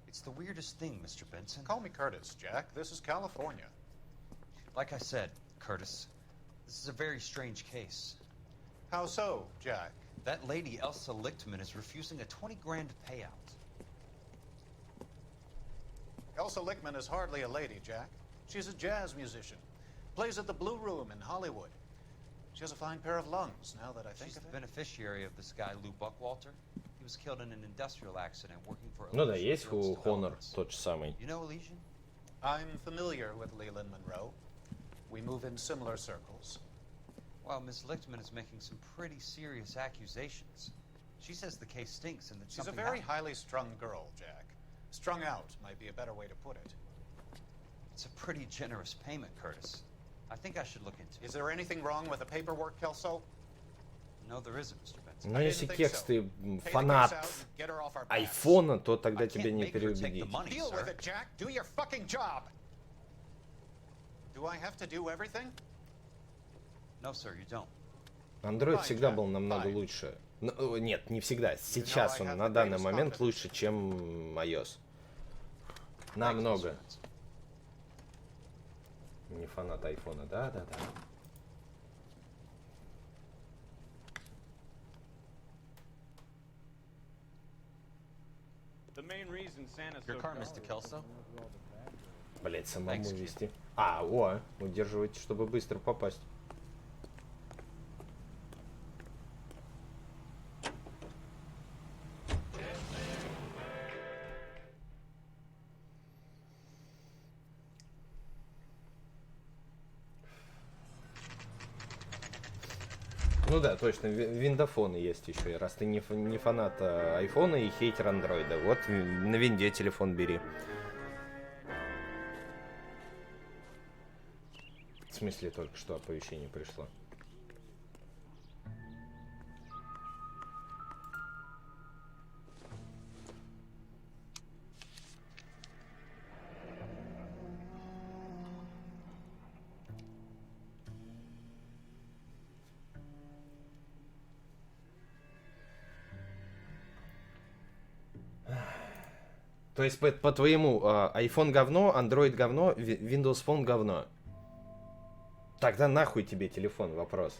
It's the weirdest thing, Mr. Benson. Call me Curtis, Jack. This is California. Like I said, Curtis, this is a very strange case. How so, Jack? That lady, Elsa Lichtman, is refusing a 20 grand payout. Elsa Lichtman is hardly a lady, Jack. She's a jazz musician. Plays at the Blue Room in Hollywood. She has a fine pair of lungs, now that I think She's of the it. beneficiary of this guy, Lou Buckwalter. He was killed in an industrial accident working for Ну да, есть у Honor тот же самый. You know Elysian? I'm familiar with Leland Monroe. We move in similar circles. Well, Miss Lichtman is making some pretty serious accusations. She says the case stinks and that She's a something very happened. highly strung girl, Jack. Strung out might be a better way to put it. It's a pretty generous payment, Curtis. I think I should look into it. Is there anything wrong with the paperwork, Kelso? No, there isn't, Mr. Benson. Но если Кекс ты фанат айфона, то тогда тебя не переубедить. Deal with it, Jack. Do your fucking job. Do I have to do everything? No, sir, you don't. Android всегда был намного лучше. Нет, не всегда. Сейчас он на данный момент лучше, чем iOS. Намного. Не фанат айфона, да. Your car, Mr. Kelso? Блять, самому вести. О, удерживайте, чтобы быстро попасть. Ну да, точно, виндофоны есть еще. И раз ты не фанат айфона и хейтер андроида, вот на винде телефон бери. В смысле, только что оповещение пришло. То есть, по твоему, iPhone говно, Android говно, Windows Phone говно. Тогда нахуй тебе телефон, вопрос.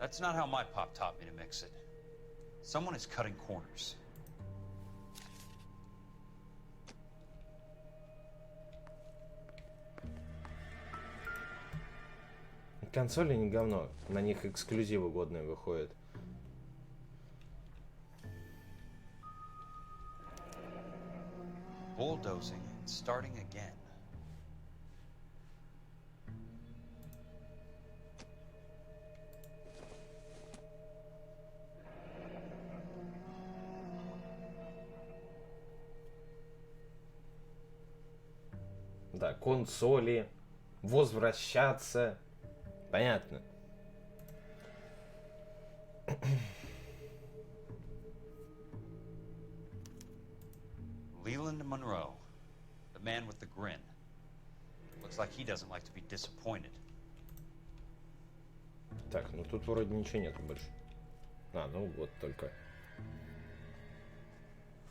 That's not how my pop taught me to mix it. Someone is cutting corners. Консоли не говно, на них эксклюзивы годные выходят. Bulldozing and starting again. Да, консоли, возвращаться. Понятно. Leland Monroe, the man with the grin. Looks like he doesn't like to be disappointed. Так, ну тут вроде ничего нету больше. А, ну вот только.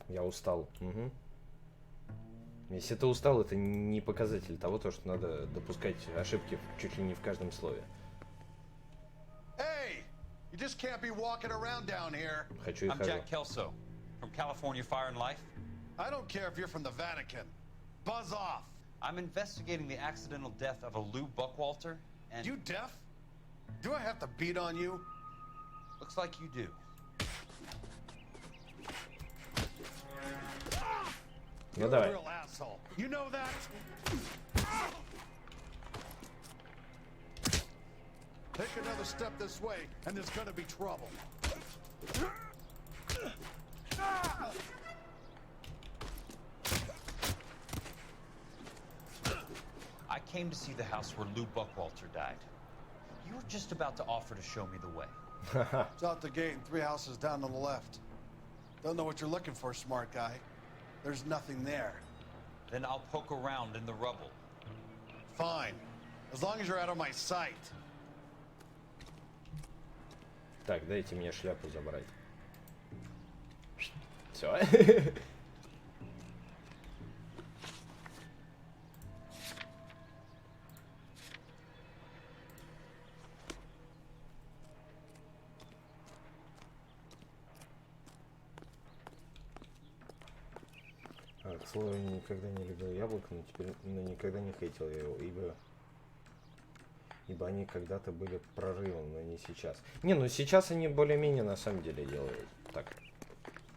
Я устал. Угу. Если ты устал, это не показатель того, что надо допускать ошибки чуть ли не в каждом слове. Hey, you just can't be walking around down here. Хочу и I'm хожу. Jack Kelso from California Fire and Life. I don't care if you're from the Vatican. Buzz off. I'm investigating the accidental death of a Lou Buckwalter and... You deaf? Do I have to beat on you? Looks like you do. Ну You're давай. a real asshole. You know that? Take another step this way, and there's gonna be trouble. I came to see the house where Lou Buckwalter died. You were just about to offer to show me the way. It's out the gate and 3 houses down on the left. Don't know what you're looking for, smart guy. There's nothing there. Then I'll poke around in the rubble. Fine. As long as you're out of my sight. Так, дайте мне шляпу забрать. Все. К слову, никогда не любил яблоко, но теперь никогда не хейтил его, ибо они когда-то были прорывом, но не сейчас. Не, ну сейчас они более-менее на самом деле делают. Так,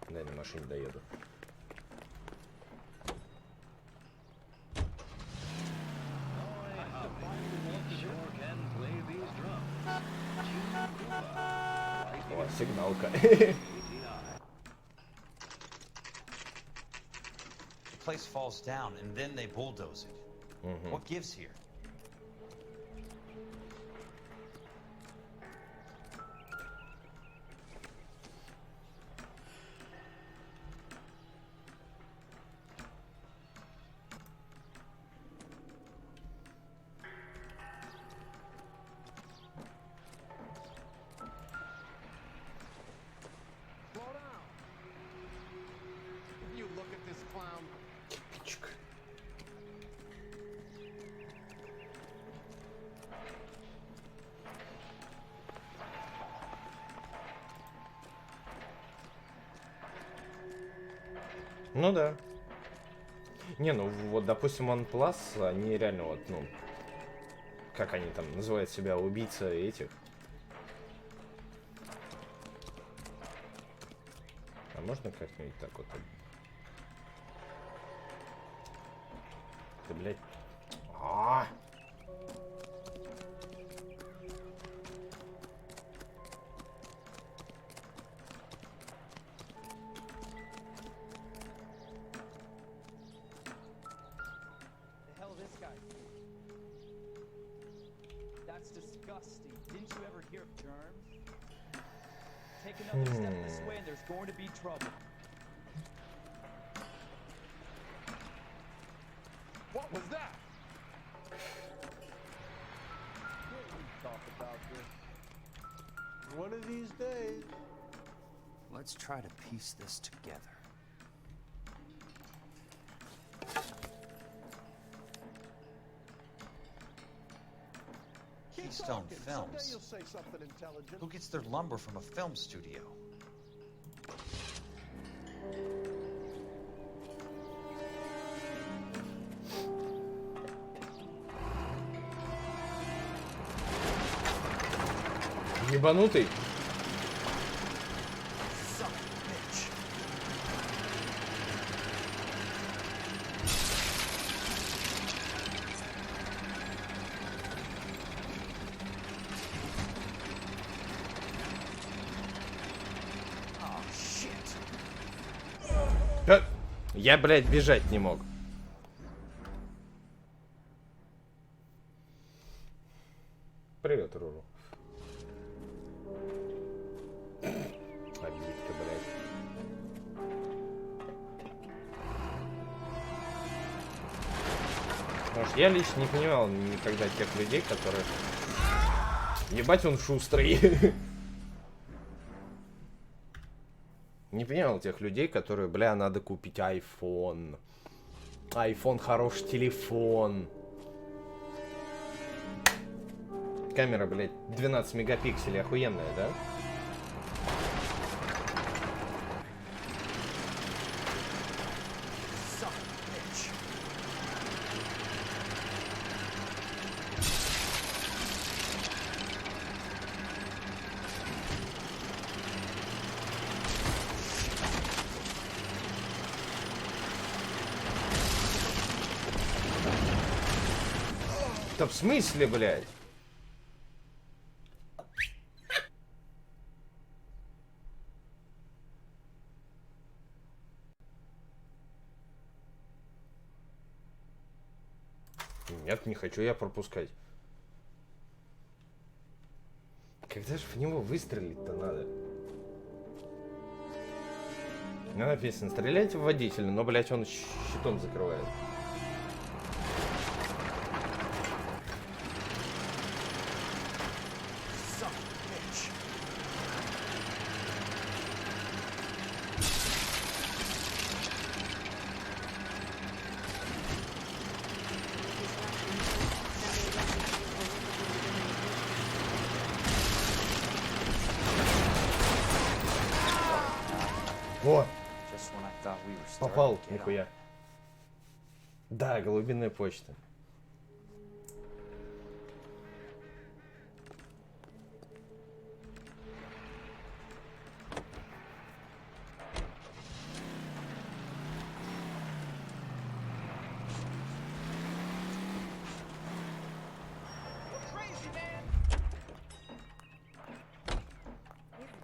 дай на машине доеду. О, сигналка. The place falls down and then they bulldoze it. What gives here? Ну да. Не, ну вот, допустим, OnePlus, они реально вот, ну, как они там называют себя, убийца этих. А можно как-нибудь так вот? Да, блядь. Going to be trouble. What was that? Can't we talk about this? One of these days. Let's try to piece this together. Keystone Films. Who gets their lumber from a film studio? Ебанутый. Я, блядь, бежать не мог. Привет, Руру. Обидка, блядь. Может, я лично не понимал никогда тех людей, которые... Ебать, он шустрый. Не понимал тех людей, которые, бля, надо купить iPhone. iPhone хороший телефон. Камера, блядь, 12 мегапикселей, охуенная, да? Да в смысле, блядь? Нет, не хочу я пропускать. Когда же в него выстрелить-то надо? Написано, стреляйте в водителя, но, блядь, он щитом закрывает. О! Попал, нихуя. Да, голубиная почта.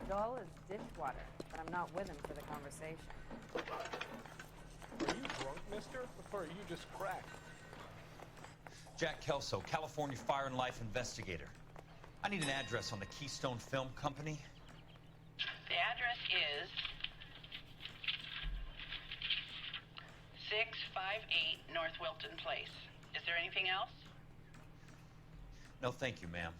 Dull as dishwater, but I'm not with him for the conversation. Are you drunk, mister? Or are you just cracked? Jack Kelso, California Fire and Life investigator. I need an address on the Keystone Film Company. The address is 658 North Wilton Place. Is there anything else? No, thank you, ma'am.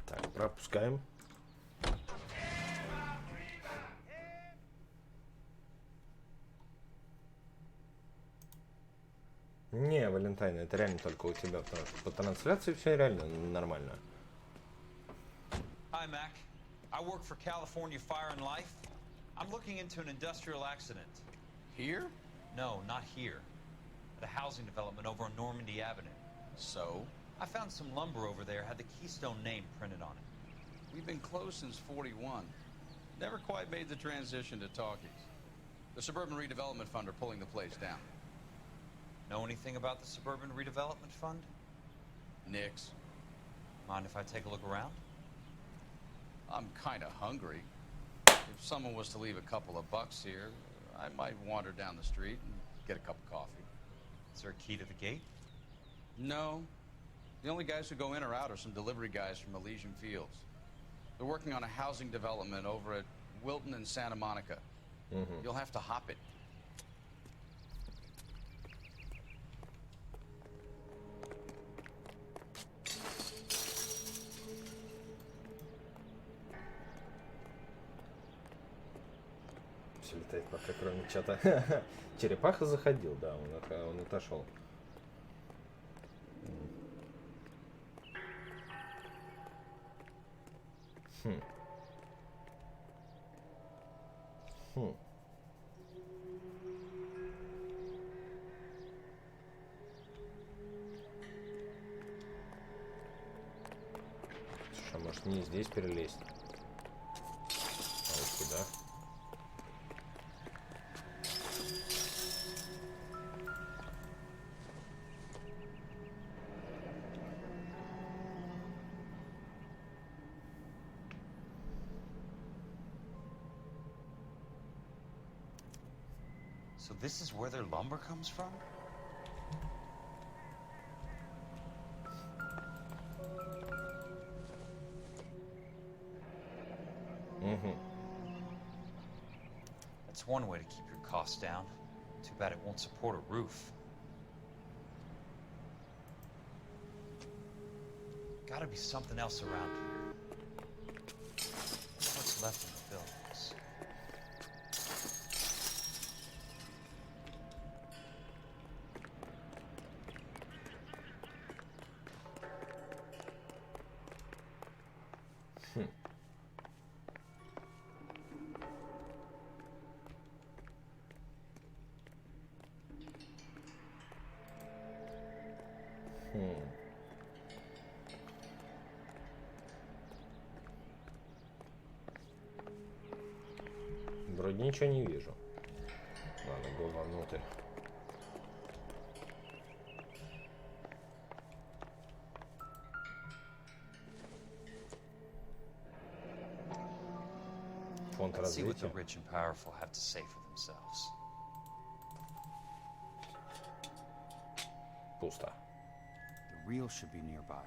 Так, пропускаем. Не, Валентайн, это реально только у тебя по трансляции все реально нормально. Hi, Mac. I work for California Fire and Life. I'm looking into an industrial accident. Here? No, not here. At a housing development over on Normandy Avenue. So? I found some lumber over there, had the Keystone name printed on it. We've been closed since 41. Never quite made the transition to talkies. The Suburban Redevelopment Fund are pulling the place down. Know anything about the Suburban Redevelopment Fund? Nix. Mind if I take a look around? I'm kind of hungry. If someone was to leave a couple of bucks here, I might wander down the street and get a cup of coffee. Is there a key to the gate? No. The only guys who go in or out are some delivery guys from Elysian Fields. They're working on a housing development over at Wilton and Santa Monica. You'll have to hop it. Все летает пока, кроме чата. Черепаха заходил, да, он отошел. Слушай, а может не здесь перелезть? А вот сюда. So this is where their lumber comes from? That's one way to keep your costs down. Too bad it won't support a roof. Gotta be something else around here. What's left in the buildings? Вроде ничего не вижу. Надо было внутрь. Фонд Let's see what the развития. rich and powerful have to say for themselves. Пусто. The real should be nearby.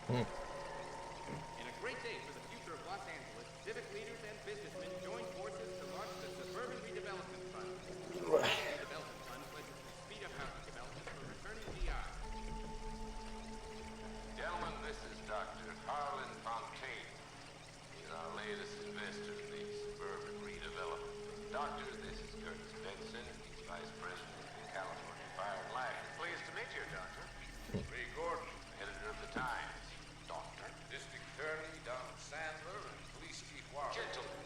In a great day for the future of Los Angeles, civic leaders and businessmen joined forces to launch the Suburban Redevelopment Fund. The Redevelopment Fund pledges to speed up housing development for returning GI. Gentlemen, this is Dr. Harlan Fontaine. He's our latest investor in the Suburban Redevelopment. Doctor, this is Curtis Benson. He's Vice President of the California Fire and Life. Pleased to meet you, Doctor. Ray Gordon, editor of the Times. Doctor? District Attorney Don Sandler and Police Chief Warren. Gentlemen,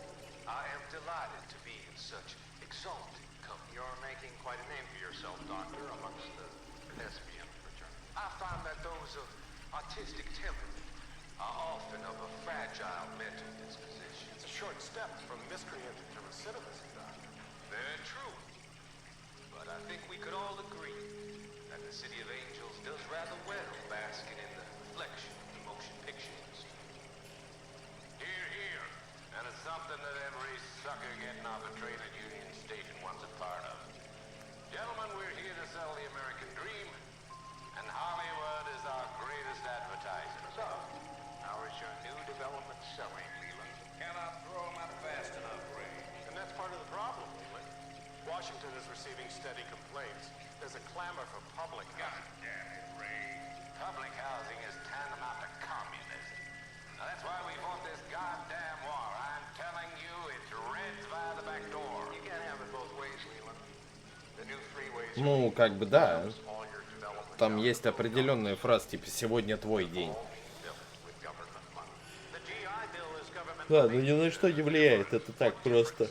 I am delighted to be in such exalted company. You're making quite a name for yourself, Doctor, amongst the lesbian fraternity. I find that those of artistic temperament are often of a fragile mental disposition. It's a short step from miscreant to recidivism, Doctor. Very true. But I think we could all agree that the City of Angels does rather well basking in the reflection of the motion picture industry. Hear, hear. And it's something that every sucker getting off a train at Union Station wants a part of. Gentlemen, we're here to sell the American dream, and Hollywood is our greatest advertiser. So, how is your new development selling, Leland? Cannot throw them out fast enough, Ray. And that's part of the problem, Leland. Washington is receiving steady complaints. There's a clamor for public housing. God damn it, Ray. Public housing is tantamount to communism. Now that's why we fought this goddamn war. I'm telling you, it's Reds via the back door. You can't have it both ways, Leland. The new freeways Ну, как бы да. Там есть определенная фраза, типа «сегодня твой день». Ладно, ни на что не влияет, это так просто.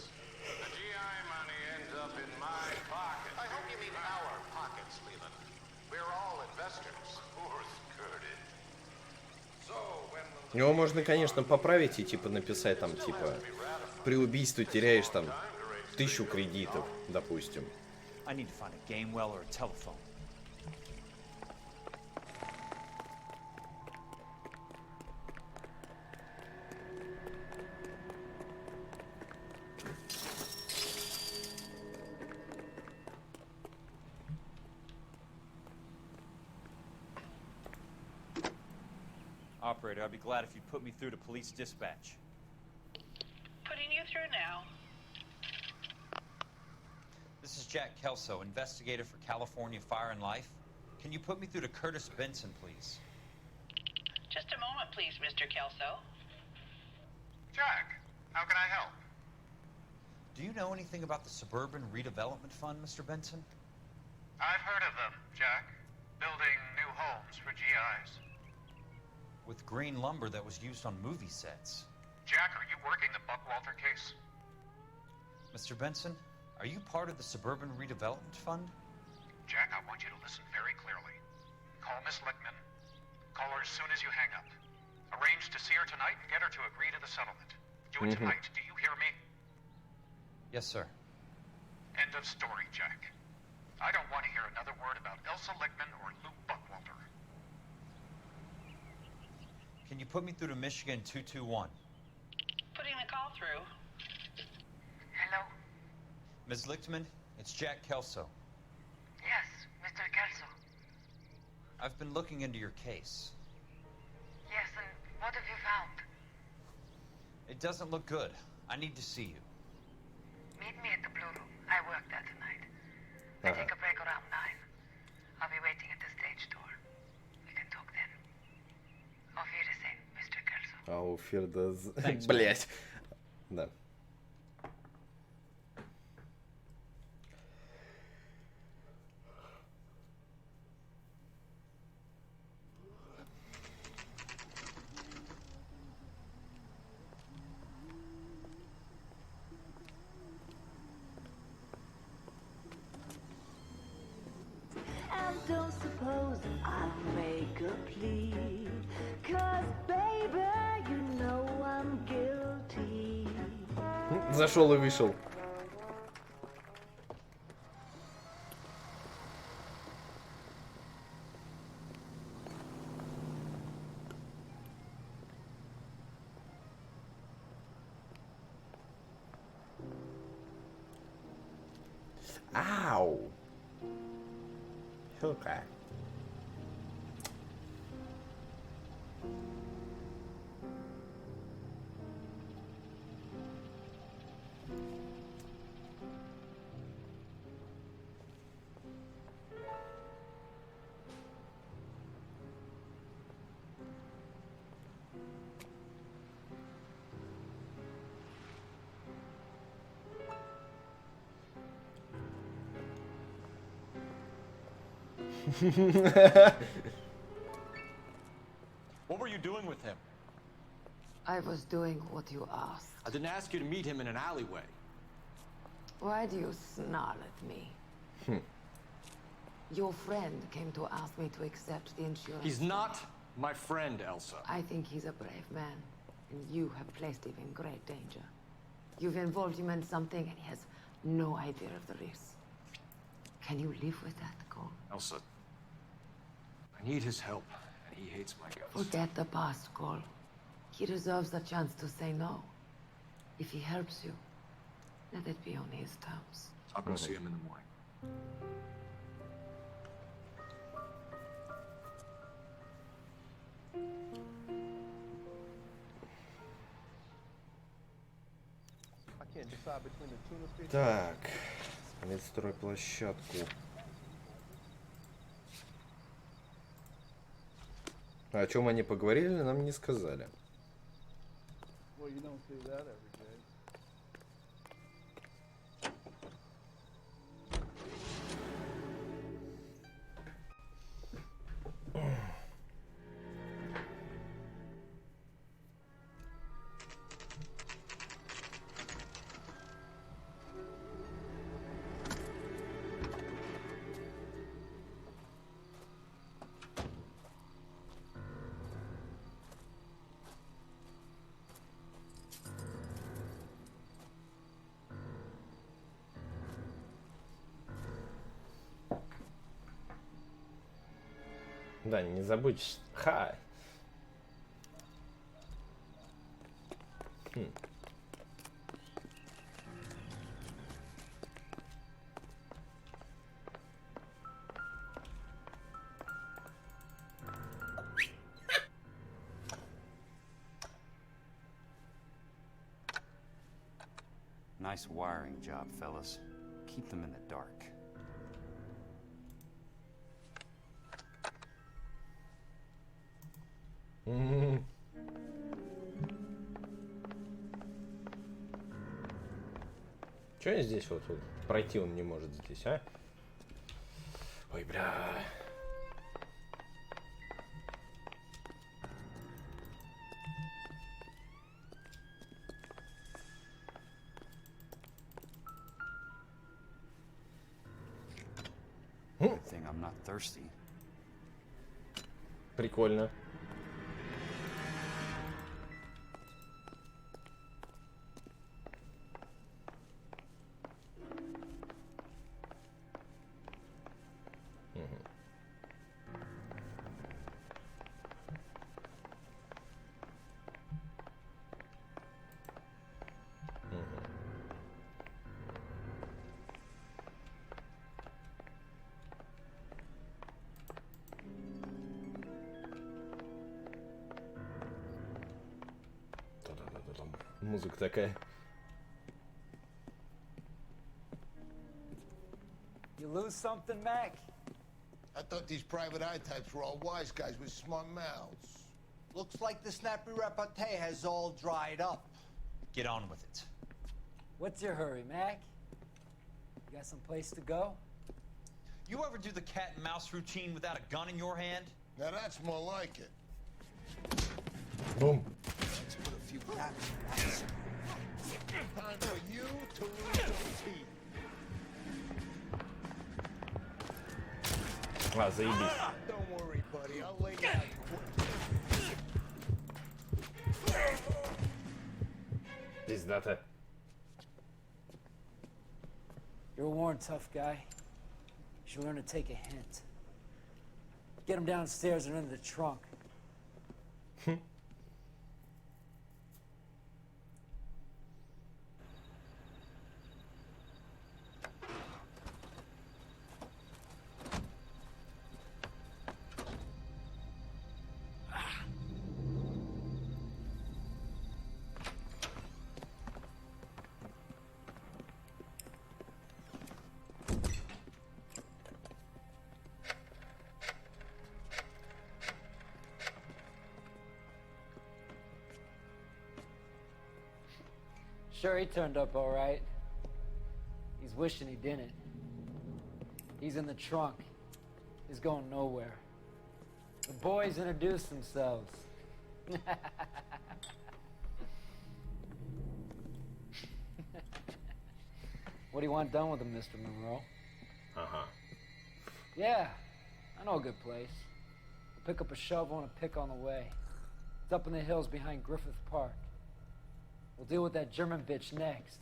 Его можно, конечно, поправить и типа написать там, типа, при убийстве теряешь там 1000 кредитов, допустим. Operator, I'd be glad if you'd put me through to police dispatch. Putting you through now. This is Jack Kelso, investigator for California Fire and Life. Can you put me through to Curtis Benson, please? Just a moment, please, Mr. Kelso. Jack, how can I help? Do you know anything about the Suburban Redevelopment Fund, Mr. Benson? I've heard of them, Jack. Building new homes for GIs. With green lumber that was used on movie sets. Jack, are you working the Buckwalter case? Mr. Benson, are you part of the Suburban Redevelopment Fund? Jack, I want you to listen very clearly. Call Miss Lickman. Call her as soon as you hang up. Arrange to see her tonight and get her to agree to the settlement. Do it tonight. Do you hear me? Yes, sir. End of story, Jack. I don't want to hear another word about Elsa Lickman or Luke Buckwalter. Can you put me through to Michigan 221? Putting the call through. Hello? Ms. Lichtman, it's Jack Kelso. Yes, Mr. Kelso. I've been looking into your case. Yes, and what have you found? It doesn't look good. I need to see you. Meet me at the Blue Room. I work there tonight. I take a break around 9. I'll be waiting at the stage door. We can talk then. Auf Wiedersehen, Mr. Kelso. Auf Wiedersehen. Блять. Да. Don't suppose I'll make a plea, 'cause baby, you know I'm guilty. Зашел и вышел. Ау. Сука. What were you doing with him? I was doing what you asked. I didn't ask you to meet him in an alleyway. Why do you snarl at me? Your friend came to ask me to accept the insurance. He's not my friend, Elsa. I think he's a brave man, and you have placed him in great danger. You've involved him in something, and he has no idea of the risk. Can you live with that, Cole? Elsa, I need his help, and he hates my guts. Forget the past, Cole. He deserves a chance to say no. If he helps you, let it be on his terms. I'll go see him in the morning. Так, смотреть стройплощадку. О чем они поговорили, нам не сказали. Well, you don't see that every day. Да, не забудь. Ха! Nice wiring job, fellas. Keep them in the dark. Че здесь вот пройти он не может здесь, а? Ой, бля. Good thing I'm not thirsty. Прикольно. Музыка такая. You lose something, Mac? I thought these private eye types were all wise guys with smart mouths. Looks like the snappy repartee has all dried up. Get on with it. What's your hurry, Mac? You got some place to go? You ever do the cat and mouse routine without a gun in your hand? Now that's more like it. Boom. Let's put a few caps in that. Time for you to lose your teeth. А, заебись. Don't worry, buddy. I'll lay you out quick. Пиздата. You're a worn tough guy. You should learn to take a hint. Get him downstairs and into the trunk. Sure, he turned up all right. He's wishing he didn't. He's in the trunk. He's going nowhere. The boys introduced themselves. What do you want done with him, Mr. Monroe? Uh-huh. Yeah, I know a good place. I'll pick up a shovel and a pick on the way. It's up in the hills behind Griffith Park. We'll deal with that German bitch next.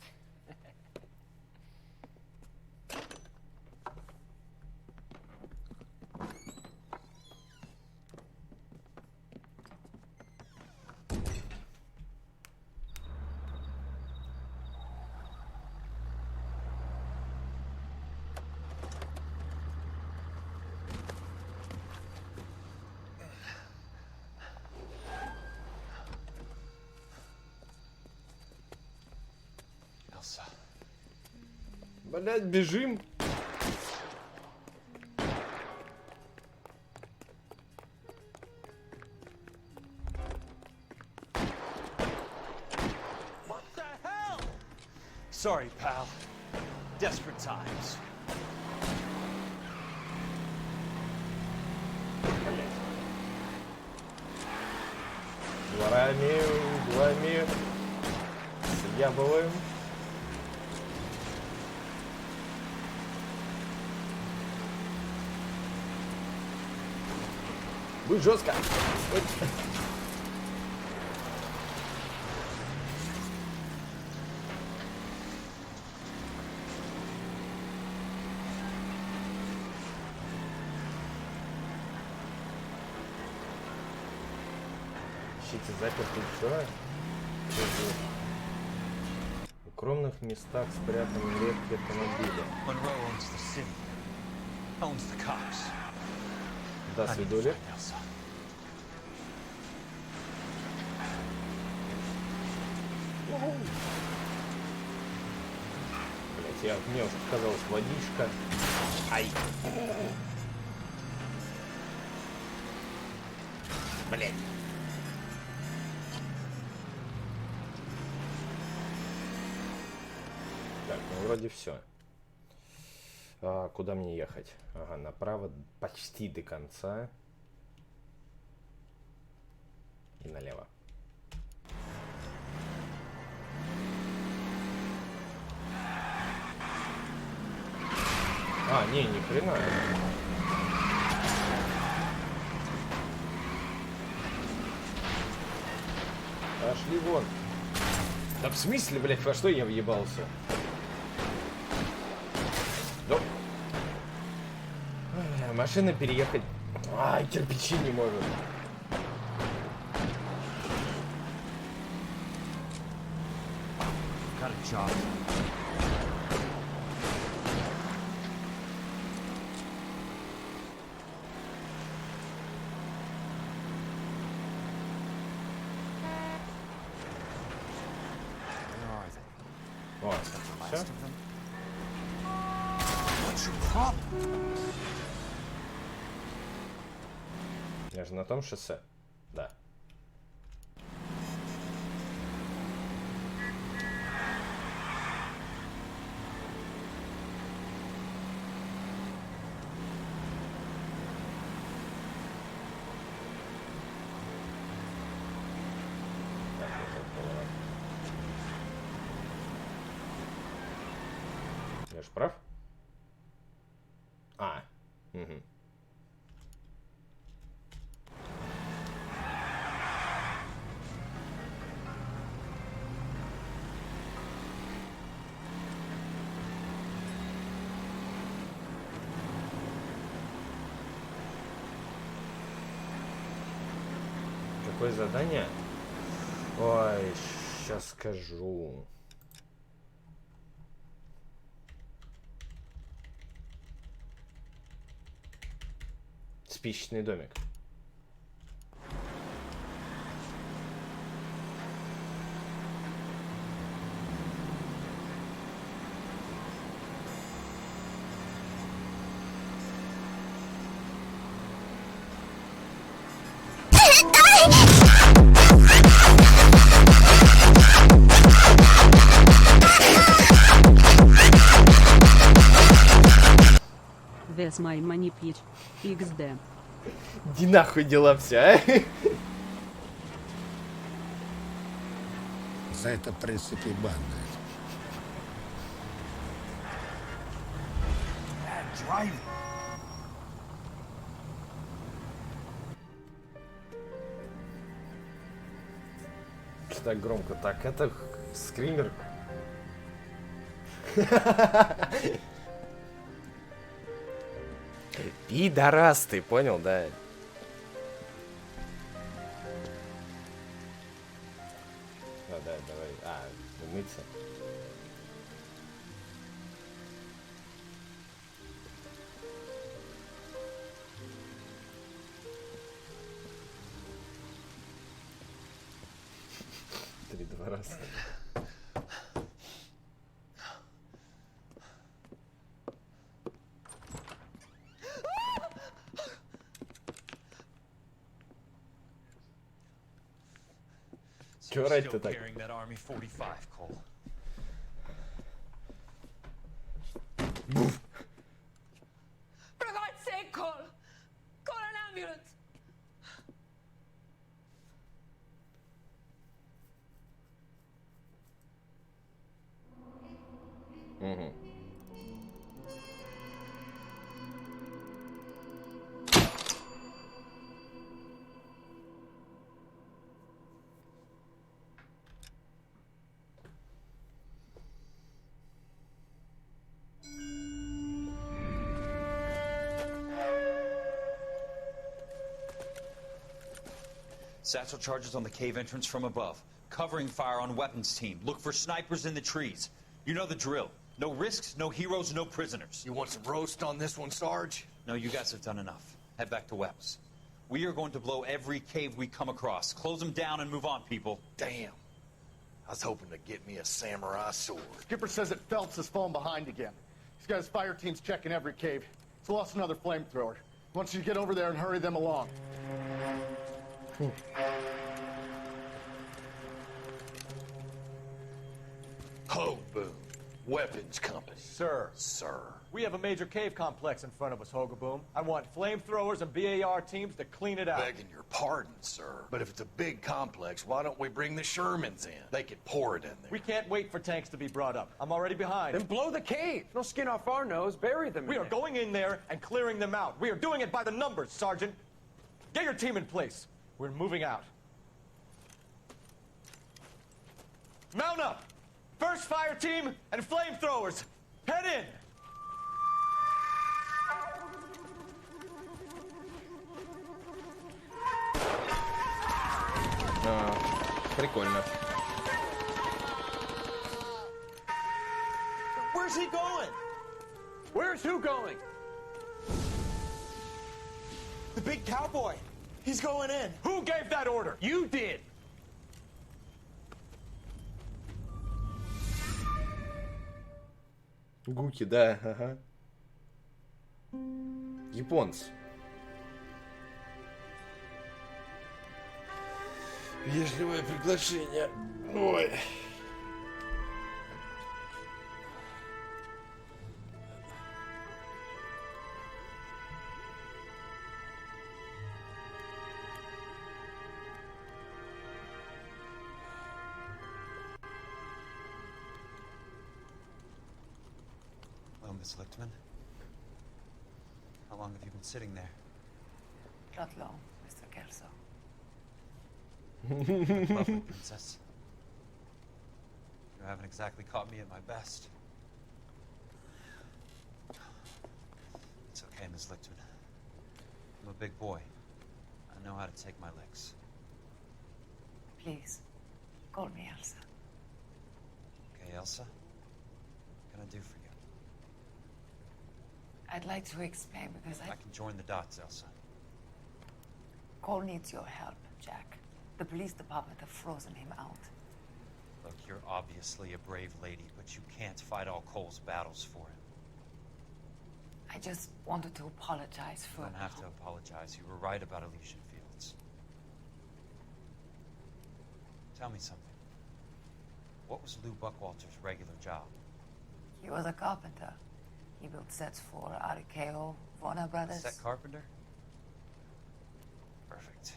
Блять, бежим. What the hell? Sorry, pal. Desperate times. Дворами, с ябловым. Будет жестко. Ищите запертый вчера. В укромных местах спрятаны редкие автомобили. Да, свидули. Блять, мне уже показалось водичка. Ай. Блять. Так, ну вроде все. А, куда мне ехать? Ага, направо почти до конца. И налево. А, не, ни хрена. Пошли вон. Да в смысле, блядь, во что я въебался? Ну. Машина переехать. Ай, кирпичи не может. О, все? Я же на том шоссе. Да. Я же прав? А, угу. Какое задание? Ой, сейчас скажу. Спичечный домик. Where's my money, bitch? XD. Иди нахуй дела все, а? За это, в принципе, банно. Что так громко? Так, это скример. Пидорас, ты понял, да? А, да, давай. А, умыться. Три-два раза. Чё орать-то так? Буф. For God's sake, call an ambulance. Угу. Satchel charges on the cave entrance from above. Covering fire on weapons team. Look for snipers in the trees. You know the drill. No risks, no heroes, no prisoners. You want some roast on this one, Sarge? No, you guys have done enough. Head back to Webb's. We are going to blow every cave we come across. Close them down and move on, people. Damn. I was hoping to get me a samurai sword. Skipper says that Phelps has fallen behind again. He's got his fire teams checking every cave. He's lost another flamethrower. Wants you to get over there and hurry them along. Ho, boom. Weapons company. Sir. Sir. We have a major cave complex in front of us, Hogaboom. I want flamethrowers and BAR teams to clean it out. Begging your pardon, sir. But if it's a big complex, why don't we bring the Shermans in? They could pour it in there. We can't wait for tanks to be brought up. I'm already behind. Then blow the cave. No skin off our nose. Bury them. We are going in there and clearing them out. We are doing it by the numbers, Sergeant. Get your team in place. We're moving out. Mount up! First fire team and flamethrowers. Head in! Прикольно. Where's he going? Where's who going? The big cowboy. He's going in. Who gave that order? You did. Гуки, да, ага. Японцы. Вежливое приглашение. Ой. Hello, Miss Lichtman. How long have you been sitting there? Not long, Mr. Kelso. Lovely, Princess. You haven't exactly caught me at my best. It's okay, Miss Lichtman. I'm a big boy. I know how to take my licks. Please, call me Elsa. Okay, Elsa? What can I do for you? I'd like to explain because I can join the dots, Elsa. Cole needs your help, Jack. The police department have frozen him out. Look, you're obviously a brave lady, but you can't fight all Cole's battles for him. I just wanted to apologize for... You don't have to apologize. You were right about Elysian Fields. Tell me something. What was Lou Buckwalter's regular job? He was a carpenter. He built sets for RKO, Warner Brothers. Set carpenter? Perfect.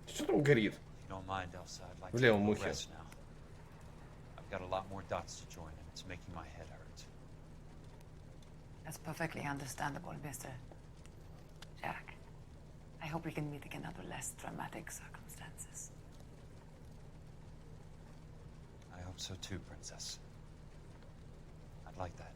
Что там горит? If you don't mind, Elsa, I'd like В to левом go ухе. rest now. I've got a lot more dots to join, and it's making my head hurt. That's perfectly understandable, Mr. Jack. I hope we can meet again under less dramatic circumstances. I hope so too, Princess. I'd like that.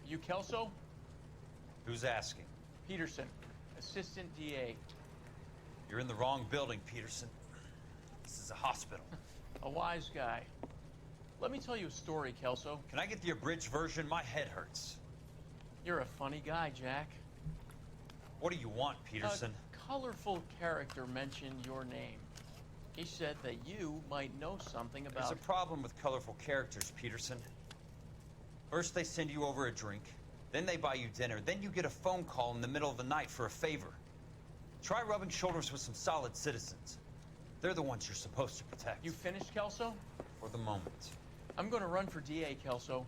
You Kelso? Who's asking? Peterson, Assistant DA. You're in the wrong building, Peterson. This is a hospital. A wise guy. Let me tell you a story, Kelso. Can I get the abridged version? My head hurts. You're a funny guy, Jack. What do you want, Peterson? A colorful character mentioned your name. He said that you might know something about... There's a problem with colorful characters, Peterson. First they send you over a drink, then they buy you dinner, then you get a phone call in the middle of the night for a favor. Try rubbing shoulders with some solid citizens. They're the ones you're supposed to protect. You finished, Kelso? For the moment. I'm going to run for DA, Kelso.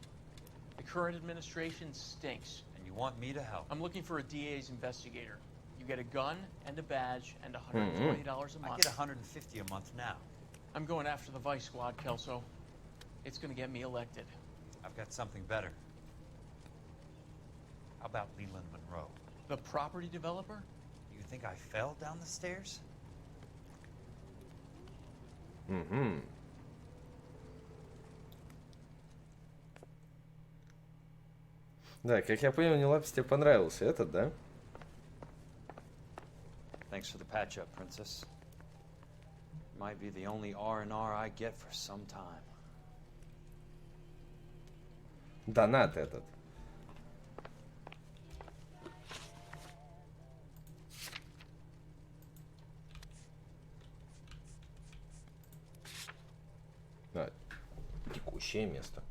The current administration stinks. And you want me to help? I'm looking for a DA's investigator. You get a gun and a badge and $120 a month. I get $150 a month now. I'm going after the Vice Squad, Kelso. It's going to get me elected. I've got something better. How about Leland Monroe? The property developer? You think I fell down the stairs? Угу. Да, как я понял, Нелапис тебе понравился этот, да? Thanks for the patch up, princess. Might be the only R&R I get for some time. Донат этот. Да, текущее место.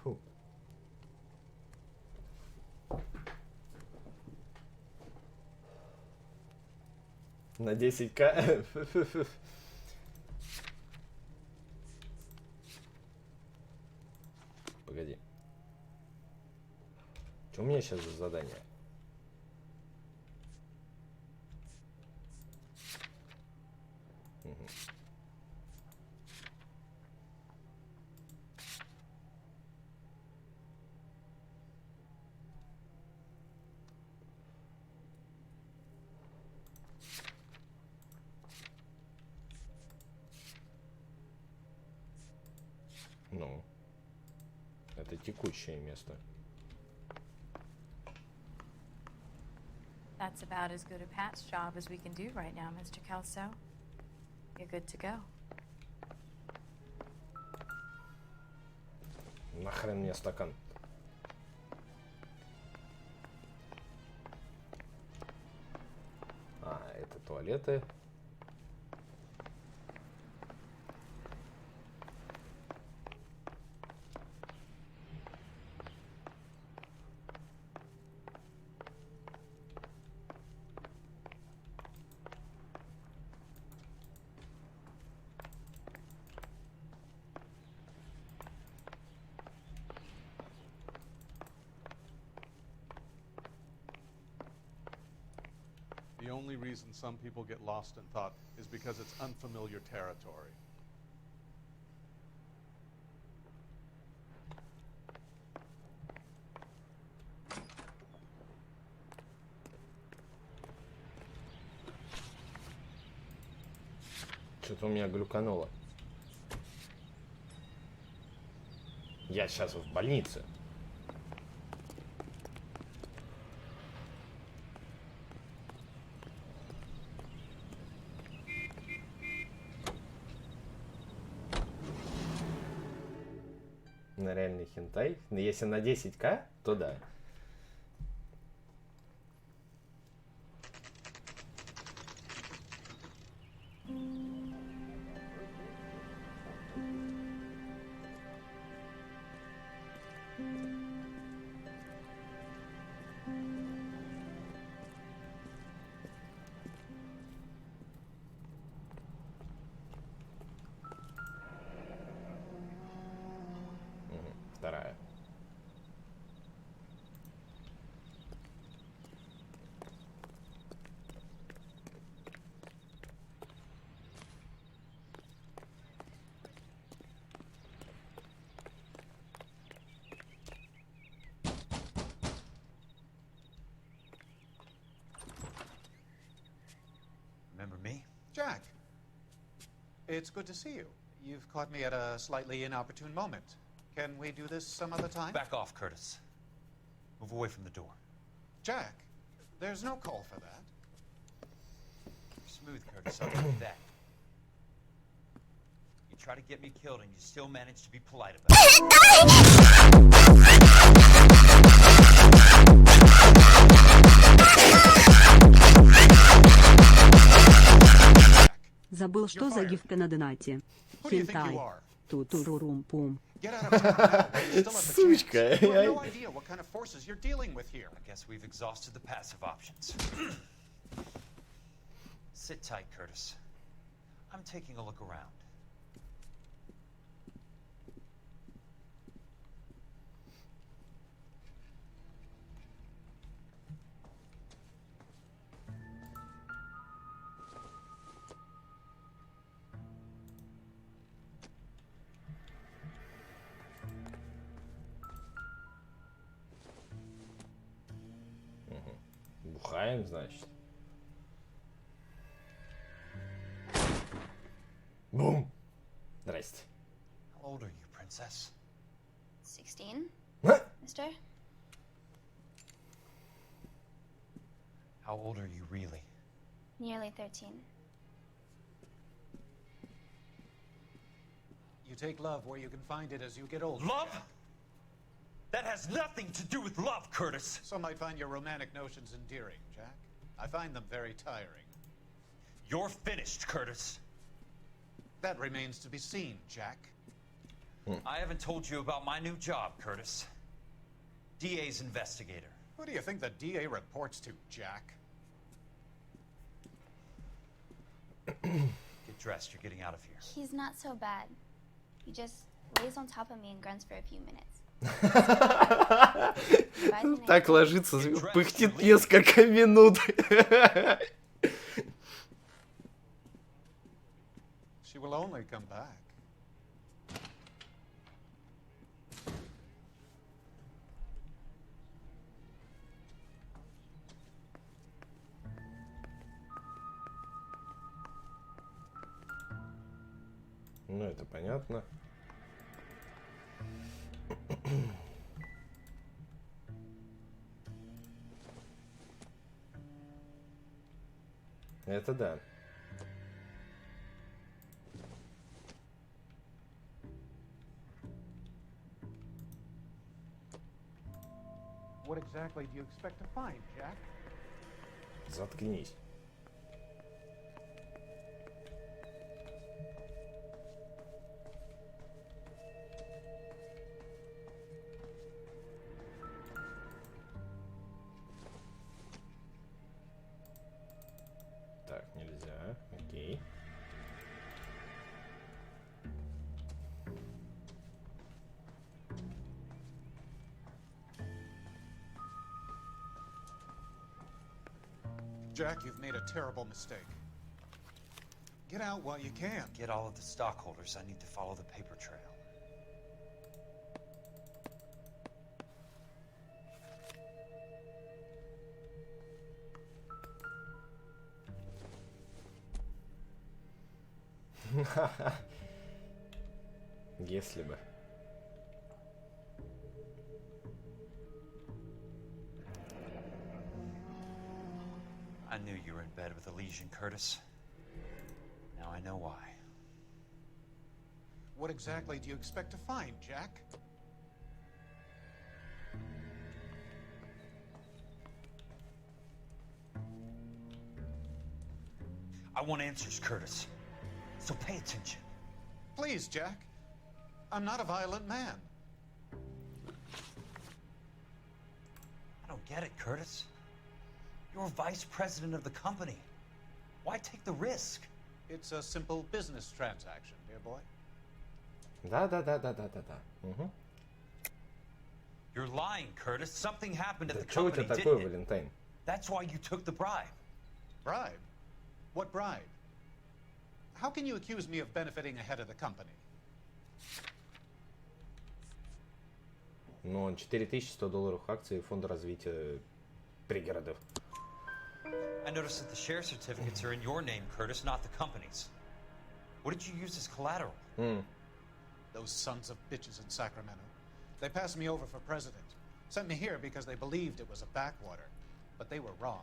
Фу. На 10К. Погоди. Что у меня сейчас за задание? Угу. Ну, это текущее место. That's about as good a patch job as we can do right now, Mr. Kelso. You're good to go. Нахрен мне стакан. А, это туалеты. The only reason some people get lost in thought is because it's unfamiliar territory. Что-то у меня глюкануло. Я сейчас в больнице. На реальный хентай. Но если на 10К, то да. Вторая. Remember me? Jack, it's good to see you. You've caught me at a slightly inopportune moment. Can we do this some other time? Back off, Curtis. Move away from the door. Jack, there's no call for that. Smooth, Curtis. I'll do that. You try to get me killed and you still manage to be polite about Забыл, что за гифка на донате. Хентай. Ту-турурум-пум. Сучка. You have no idea what kind of forces you're dealing with here. I guess we've exhausted the passive options. Sit tight, Curtis. I'm taking a look around. Бухаем, значит. Бум! Здрасте. How old are you, princess? 16, mister? How old are you really? Nearly 13. You take love where you can find it as you get older. Love? Jack. That has nothing to do with love, Curtis. Some might find your romantic notions endearing, Jack. I find them very tiring. You're finished, Curtis. That remains to be seen, Jack. I haven't told you about my new job, Curtis. DA's investigator. Who do you think the DA reports to, Jack? Get dressed, you're getting out of here. He's not so bad. He just lays on top of me and grunts for a few minutes. Так ложится, пыхтит несколько минут. She will only come back. Ну, это понятно. Это да. What exactly do you expect to find, Jack? Заткнись. Так, нельзя. Окей. Jack, you've made a terrible mistake. Get out while you can. Get all of the stockholders. I need to follow the paper trail. Если бы. I knew you were in bed with a lesion, Curtis. Now I know why. What exactly do you expect to find, Jack? I want answers, Curtis. So pay attention. Please, Jack. I'm not a violent man. I don't get it, Curtis. You're vice president of the company. Why take the risk? It's a simple business transaction, dear boy. Да. Угу. You're lying, Curtis. Something happened at Да the что у тебя company, такое, didn't it? Валентайн? That's why you took the bribe. Bribe? What bribe? How can you accuse me of benefiting ahead of the company? Ну, он $4100 акций фонда развития пригородов. I noticed that the share certificates are in your name, Curtis, not the company's. What did you use as collateral? Those sons of bitches in Sacramento. They passed me over for president. Sent me here because they believed it was a backwater. But they were wrong.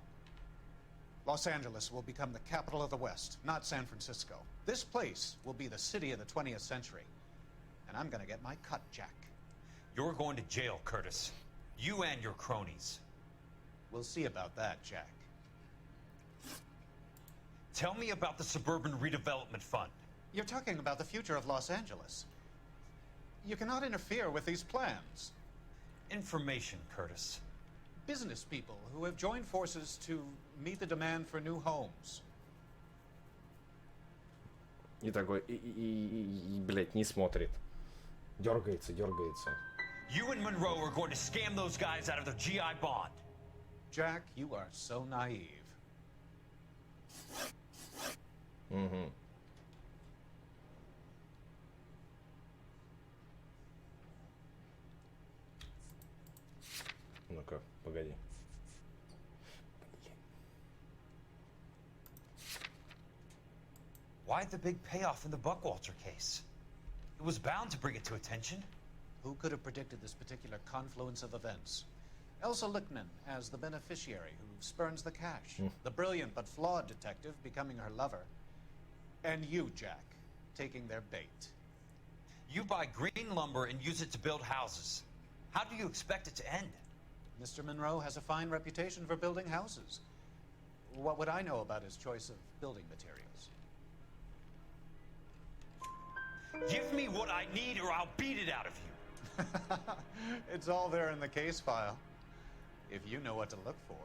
Los Angeles will become the capital of the West, not San Francisco. This place will be the city of the 20th century. And I'm gonna get my cut, Jack. You're going to jail, Curtis. You and your cronies. We'll see about that, Jack. Tell me about the Suburban Redevelopment Fund. You're talking about the future of Los Angeles. You cannot interfere with these plans. Information, Curtis. Business people who have joined forces to meet the demand for new homes. И такой, блядь, не смотрит. Дергается. You and Monroe are going to scam those guys out of their GI bond. Jack, you are so naive. Угу. Ну-ка, погоди. Why the big payoff in the Buckwalter case? It was bound to bring it to attention. Who could have predicted this particular confluence of events? Elsa Lichtman as the beneficiary who spurns the cash. The brilliant but flawed detective becoming her lover. And you, Jack, taking their bait. You buy green lumber and use it to build houses. How do you expect it to end? Mr. Monroe has a fine reputation for building houses. What would I know about his choice of building materials? Give me what I need or I'll beat it out of you. It's all there in the case file, if you know what to look for.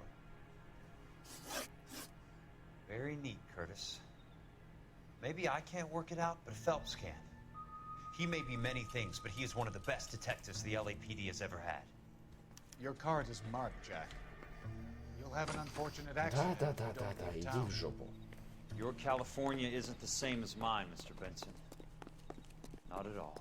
Very neat, Curtis. Maybe I can't work it out, but Phelps can. He may be many things, but he is one of the best detectives the LAPD has ever had. Your card is marked, Jack. You'll have an unfortunate accident. Да, иди в жопу. Your California isn't the same as mine, Mr. Benson. Not at all.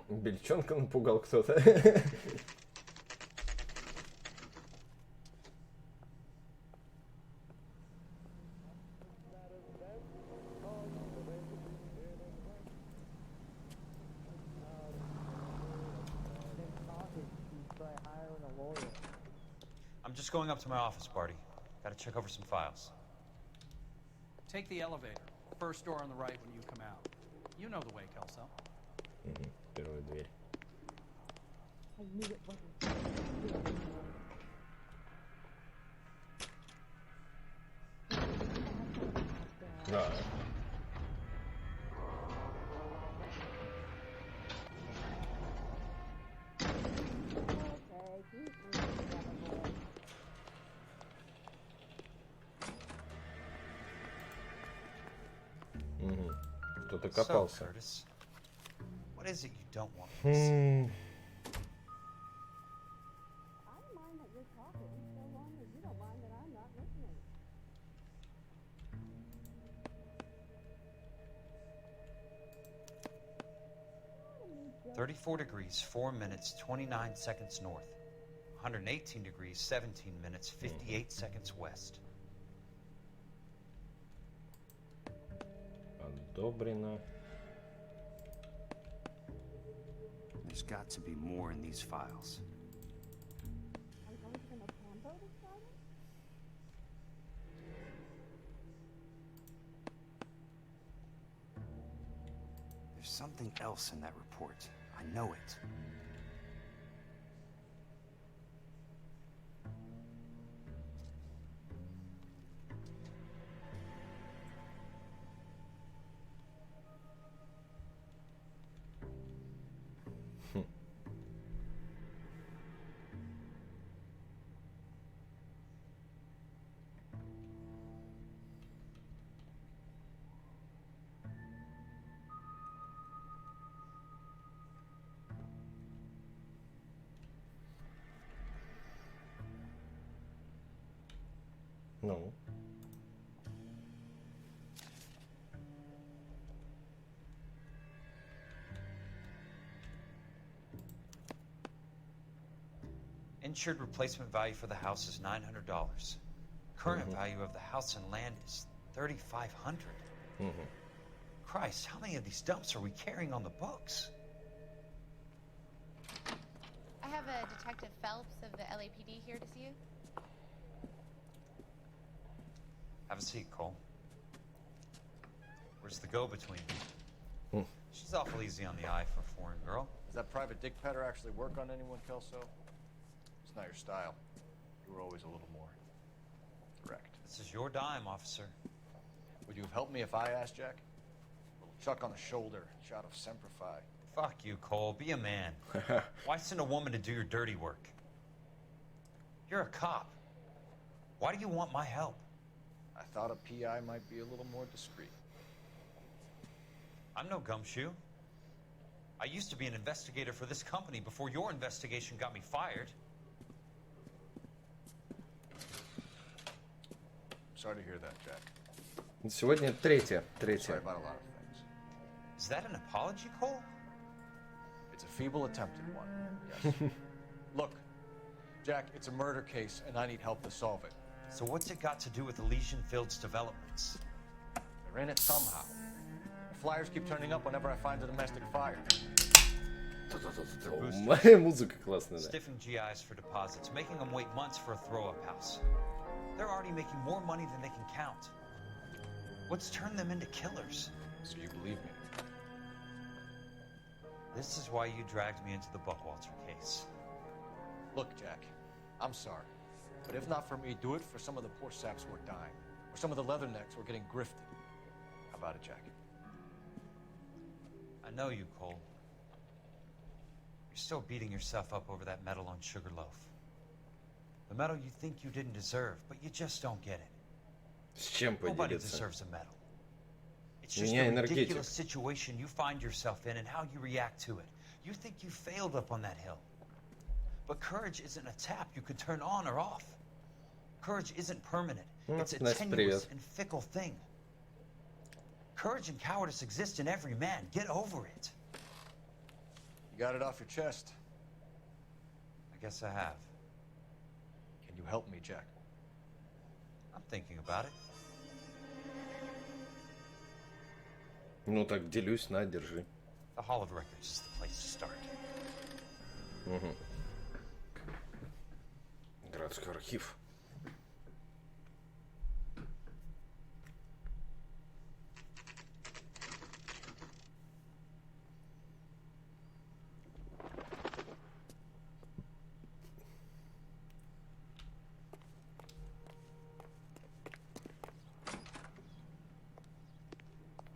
Бельчонка напугал кто-то. I'm just going up to my office, Barty. Gotta check over some files. Take the elevator. First door on the right when you come out. You know the way, Kelso. Первая дверь. Да. Кто-то копался. What is it you don't want me to see? "34 degrees, 4 minutes, 29 seconds north. 118 degrees, 17 minutes, 58 seconds west." Одобрено. There's got to be more in these files. There's something else in that report. I know it. Ну. Insured replacement value for the house is $900. Current value of the house and land is $3,500. Christ, how many of these dumps are we carrying on the books? I have a Detective Phelps of the LAPD here to see you. Have a seat, Cole. Where's the go-between? She's awful easy on the eye for a foreign girl. Does that private dick petter actually work on anyone, Kelso? It's not your style. You were always a little more direct. This is your dime, officer. Would you have helped me if I asked, Jack? A little chuck on the shoulder, shot of Semper Fi. Fuck you, Cole. Be a man. Why send a woman to do your dirty work? You're a cop. Why do you want my help? I thought a PI might be a little more discreet. I'm no gumshoe. I used to be an investigator for this company before your investigation got me fired. Sorry to hear that, Jack. Сегодня третья. Sorry about a lot of things. Is that an apology, Cole? It's a feeble attempt at one, yes. Look, Jack, it's a murder case, and I need help to solve it. So what's it got to do with Elysian Fields developments? They're in it somehow. The flyers keep turning up whenever I find a domestic fire. Музыка классная, да. Stiffing GIs for deposits, making them wait months for a throw-up house. They're already making more money than they can count. What's turned them into killers? So you believe me? This is why you dragged me into the Buckwalter case. Look, Jack, I'm sorry. But if not for me, do it for some of the poor saps who are dying. Or some of the leathernecks who are getting grifted. How about it, Jack? I know you, Cole. You're still beating yourself up over that medal on Sugarloaf. The medal you think you didn't deserve, but you just don't get it. С чем Nobody поделиться? deserves a medal. It's just Меня a энергетик. ridiculous situation you find yourself in and how you react to it. You think you failed up on that hill. But courage isn't a tap you can turn on or off. Courage isn't permanent. It's a Настя, tenuous привет. and fickle thing. Courage and cowardice exist in every man. Get over it. You got it off your chest. I guess I have. Can you help me, Jack? I'm thinking about it. Ну так делюсь, на, держи. The Hall of Records is the place to start. Угу. Городской архив.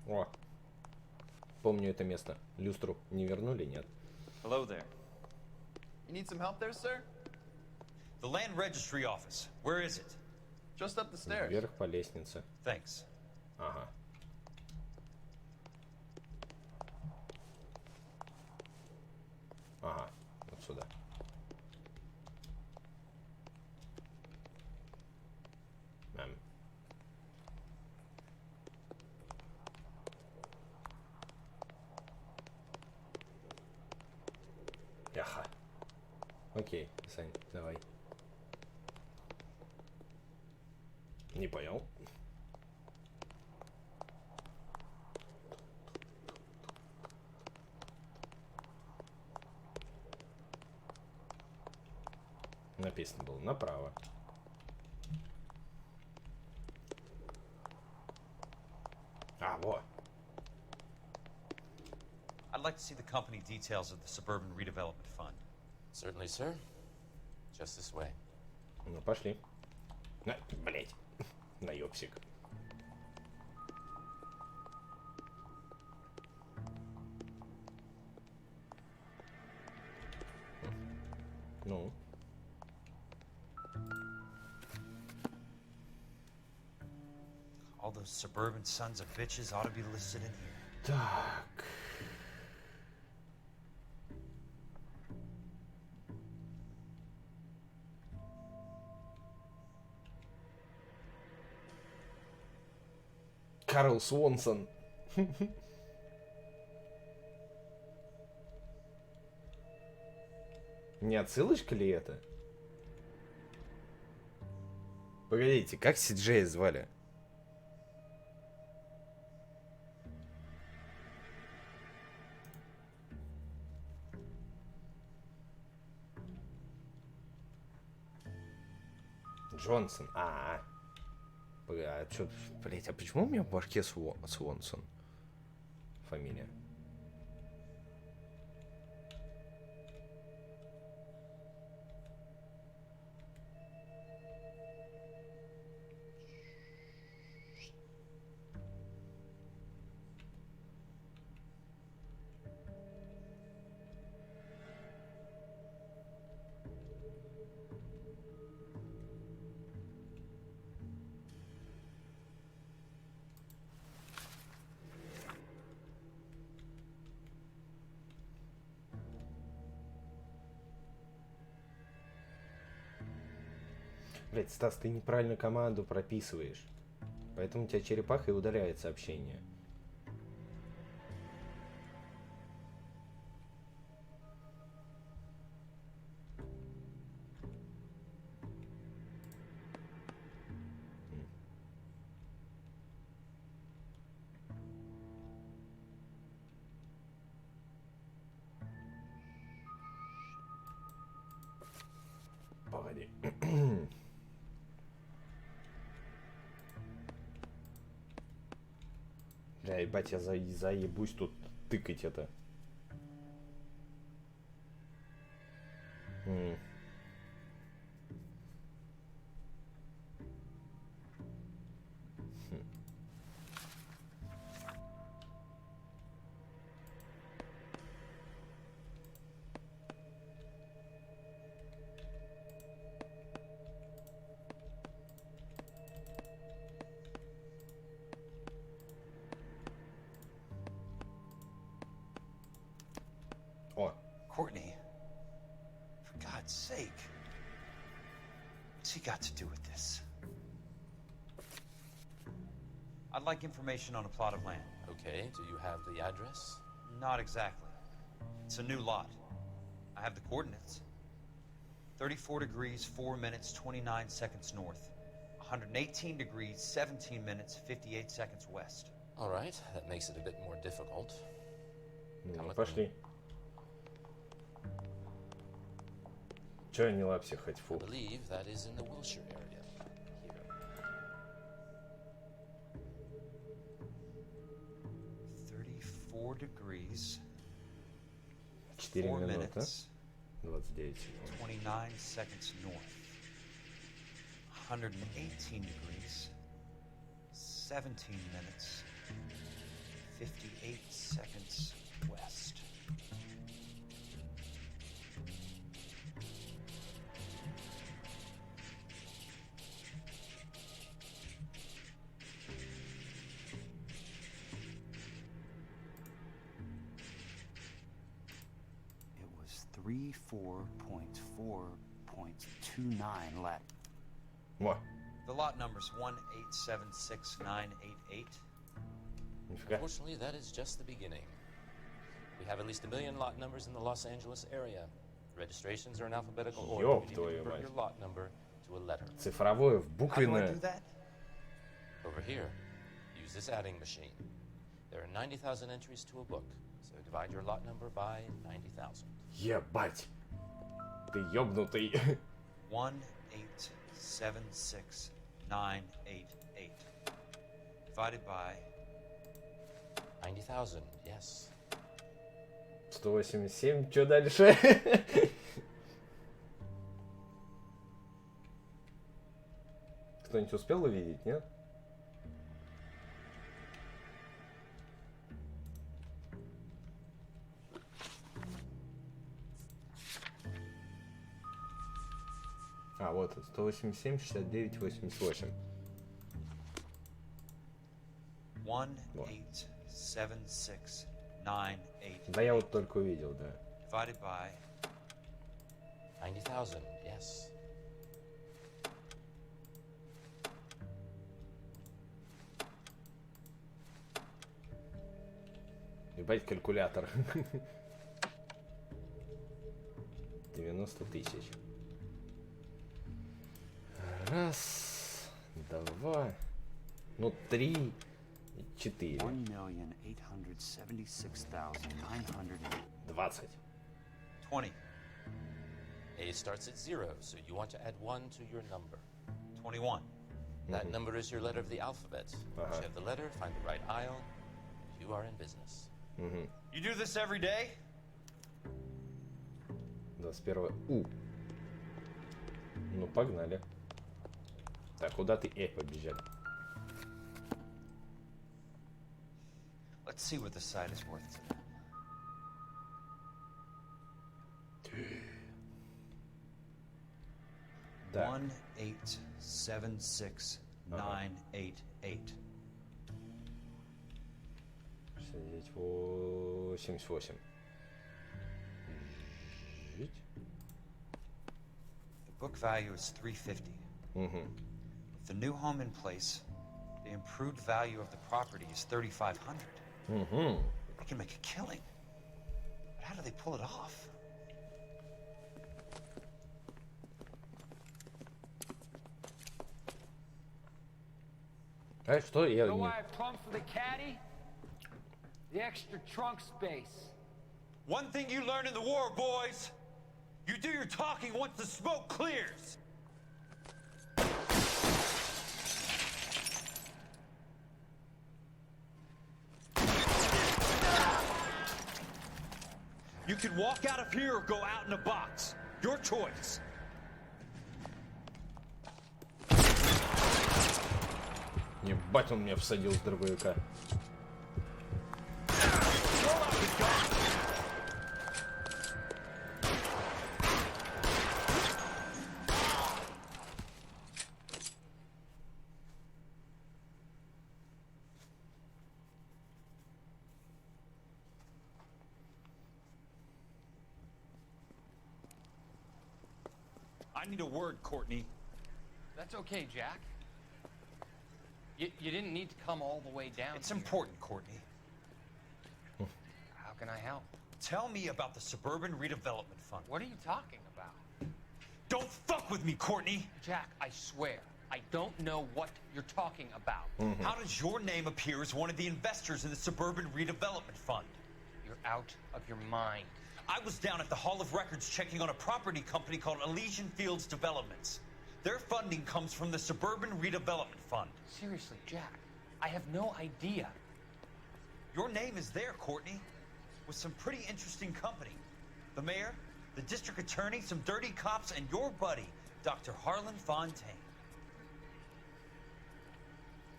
О, помню это место. Люстру не вернули, нет? Hello there. You need some help there, sir? The Land Registry Office. Where is it? Just up the stairs. Вверх по лестнице. Thanks. Ага. Ага, вот сюда. Яха. Окей, Сань, давай. Не понял. Написано было направо. А, вот. I'd like to see the company details of the Suburban Redevelopment Fund. Certainly, sir. Just this way. Ну, пошли. На, блять. Наёбсик. Ну. All those suburban sons of bitches ought to be listed in here. Так. Карл Свонсон. Не отсылочка ли это? Погодите, как Си-Джея звали? Джонсон. А чё, блять, а почему у меня в башке Свонсон? Фамилия. Блять, Стас, ты неправильно команду прописываешь. Поэтому у тебя черепаха и удаляет сообщение. Погоди. Бля, ебать, я заебусь тут тыкать это. Courtney, for God's sake, what's he got to do with this? I'd like information on a plot of land. Okay, do you have the address? Not exactly. It's a new lot. I have the coordinates. 34 degrees, 4 minutes, 29 seconds north. 118 degrees, 17 minutes, 58 seconds west. All right, that makes it a bit more difficult. Пошли. Чё не лапси хоть I фу? believe that is in the Wilshire area. Here. 34 degrees, 4 4 минуты. minutes, 29 секунд. 29 seconds north. 118 degrees, 17 minutes, 58 seconds west. It was 34.4.29 lat. What? The lot number's 1876988. Unfortunately, that is just the beginning. We have at least 1 million lot numbers in the Los Angeles area. Registrations are in alphabetical order. Ёб You need to твою convert мать. your lot number to a letter. Цифровое в буквенное. Over here, use this adding machine. There are 90,000 entries to a book, so divide your lot number by 90,000. Ебать. Ты ёбнутый. 1876988 divided by 90,000, yes. 187, что дальше? Кто-нибудь успел увидеть, нет? А, вот, 187, 69, 88. 1876988 Да я вот только увидел, да. divided by 90,000, yes. Ебать калькулятор. 90 тысяч. Раз, два, ну 3, 4. 1,876,900. 20. 20. A starts at 0, so you want to add 1 to your number. 21. That number is your letter of the alphabet. Once you have the letter, find the right aisle, and you are in business. You do this every day? 21 У. Ну, погнали. Так, куда ты побежали? Let's see what the site is worth to them. Так. 1876988. 88. The book value is $350. Угу. The new home in place, the improved value of the property is $3,500. Угу. They can make a killing. But how do they pull it off? А что я You know не... why I pumped for the caddy? The extra trunk space. One thing you learn in the war, boys. You do your talking once the smoke clears. You can walk out of here or go out in a box. Your choice. Ебать, он меня всадил с дробовика. I need a word, Courtney. That's okay, Jack. You didn't need to come all the way down. It's important, Courtney. How can I help? Tell me about the Suburban Redevelopment Fund. What are you talking about? Don't fuck with me, Courtney! Jack, I swear, I don't know what you're talking about. How does your name appear as one of the investors in the Suburban Redevelopment Fund? You're out of your mind. I was down at the Hall of Records checking on a property company called Elysian Fields Developments. Their funding comes from the Suburban Redevelopment Fund. Seriously, Jack, I have no idea. Your name is there, Courtney, with some pretty interesting company. The mayor, the district attorney, some dirty cops, and your buddy, Dr. Harlan Fontaine.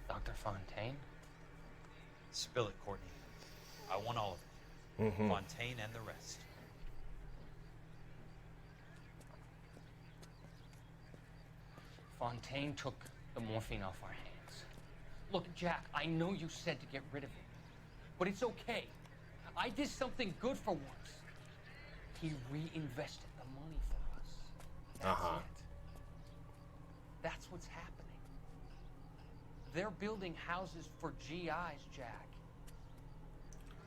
Dr. Fontaine? Spill it, Courtney. I want all of it. Fontaine and the rest. Fontaine took the morphine off our hands. Look, Jack, I know you said to get rid of it, but it's okay. I did something good for once. He reinvested the money for us. That's it. That's what's happening. They're building houses for GIs, Jack.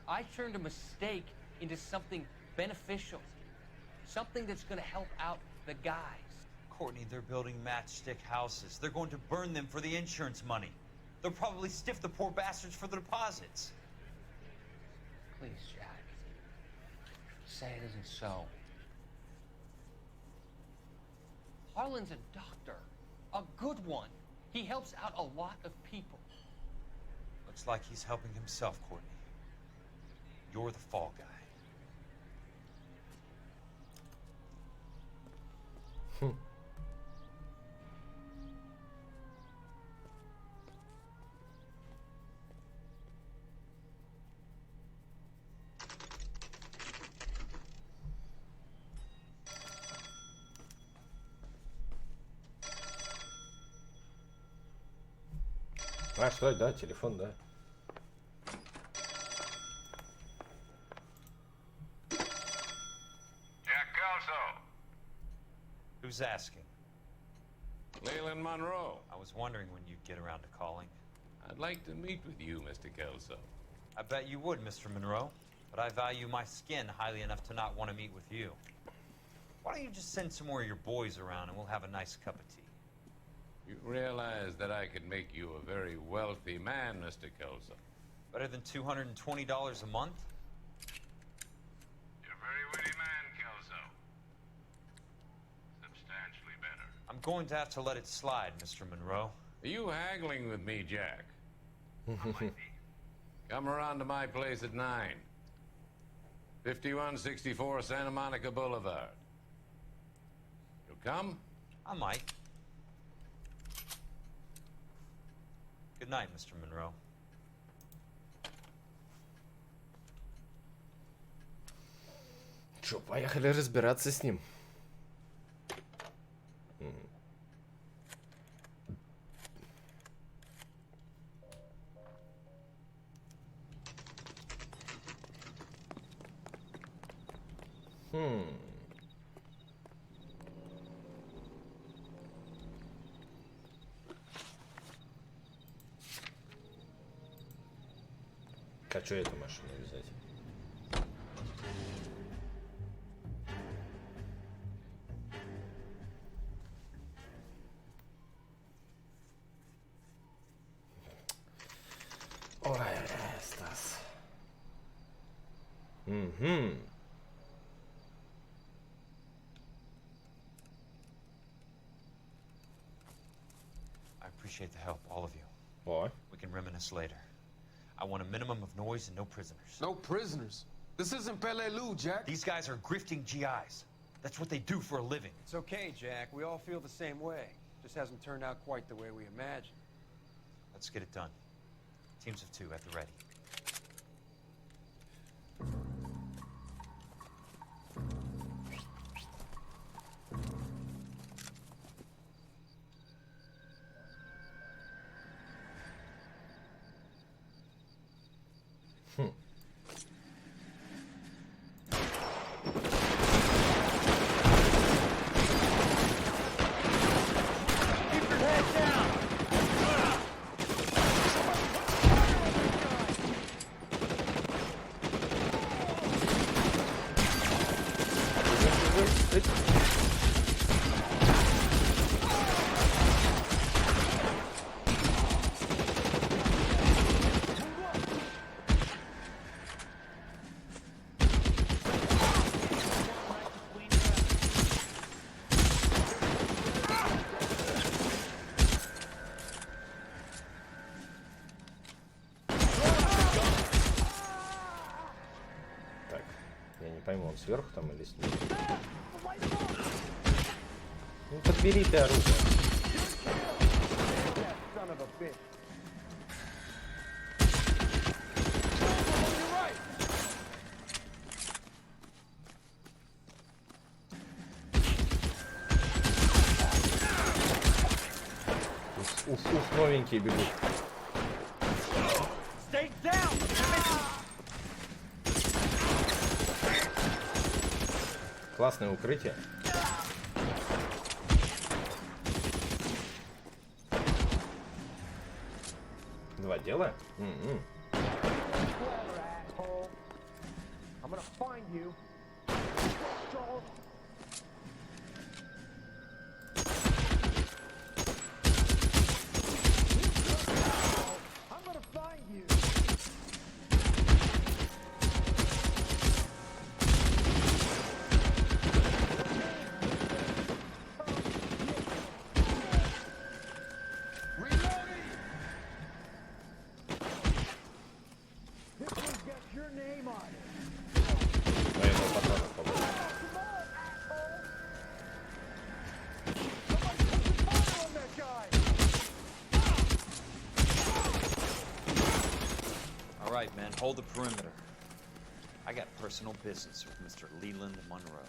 I turned a mistake into something beneficial. Something that's gonna help out the guys. Courtney, they're building matchstick houses. They're going to burn them for the insurance money. They'll probably stiff the poor bastards for the deposits. Please, Jack. Say it isn't so. Harlan's a doctor. A good one. He helps out a lot of people. Looks like he's helping himself, Courtney. You're the fall guy. А, что, да, телефон, да. Jack Kelso. Who's asking? Leland Monroe. I was wondering when you'd get around to calling. I'd like to meet with you, Mr. Kelso. I bet you would, Mr. Monroe. But I value my skin highly enough to not want to meet with you. Why don't you just send some more of your boys around and we'll have a nice cup of tea? You realize that I could make you a very wealthy man, Mr. Kelso. Better than $220 a month? You're a very witty man, Kelso. Substantially better. I'm going to have to let it slide, Mr. Monroe. Are you haggling with me, Jack? Come around to my place at 9. 5164 Santa Monica Boulevard. You'll come? I might. Good night, Mr. Monroe. Чё, поехали разбираться с ним. Так, а что эту машину взять? Ой, Стас. Угу. I appreciate the help, all of you. What? We can reminisce later. I want a minimum of noise and no prisoners. No prisoners? This isn't Pelelu, Jack. These guys are grifting GIs. That's what they do for a living. It's okay, Jack. We all feel the same way. Just hasn't turned out quite the way we imagined. Let's get it done. Teams of 2 at the ready. Пойму, он сверху там или снизу. Ну подбери ты оружие. Уф, новенькие бегут. Классное укрытие. Два дела? Right, men, hold the perimeter. I got personal business with Mr. Leland Monroe.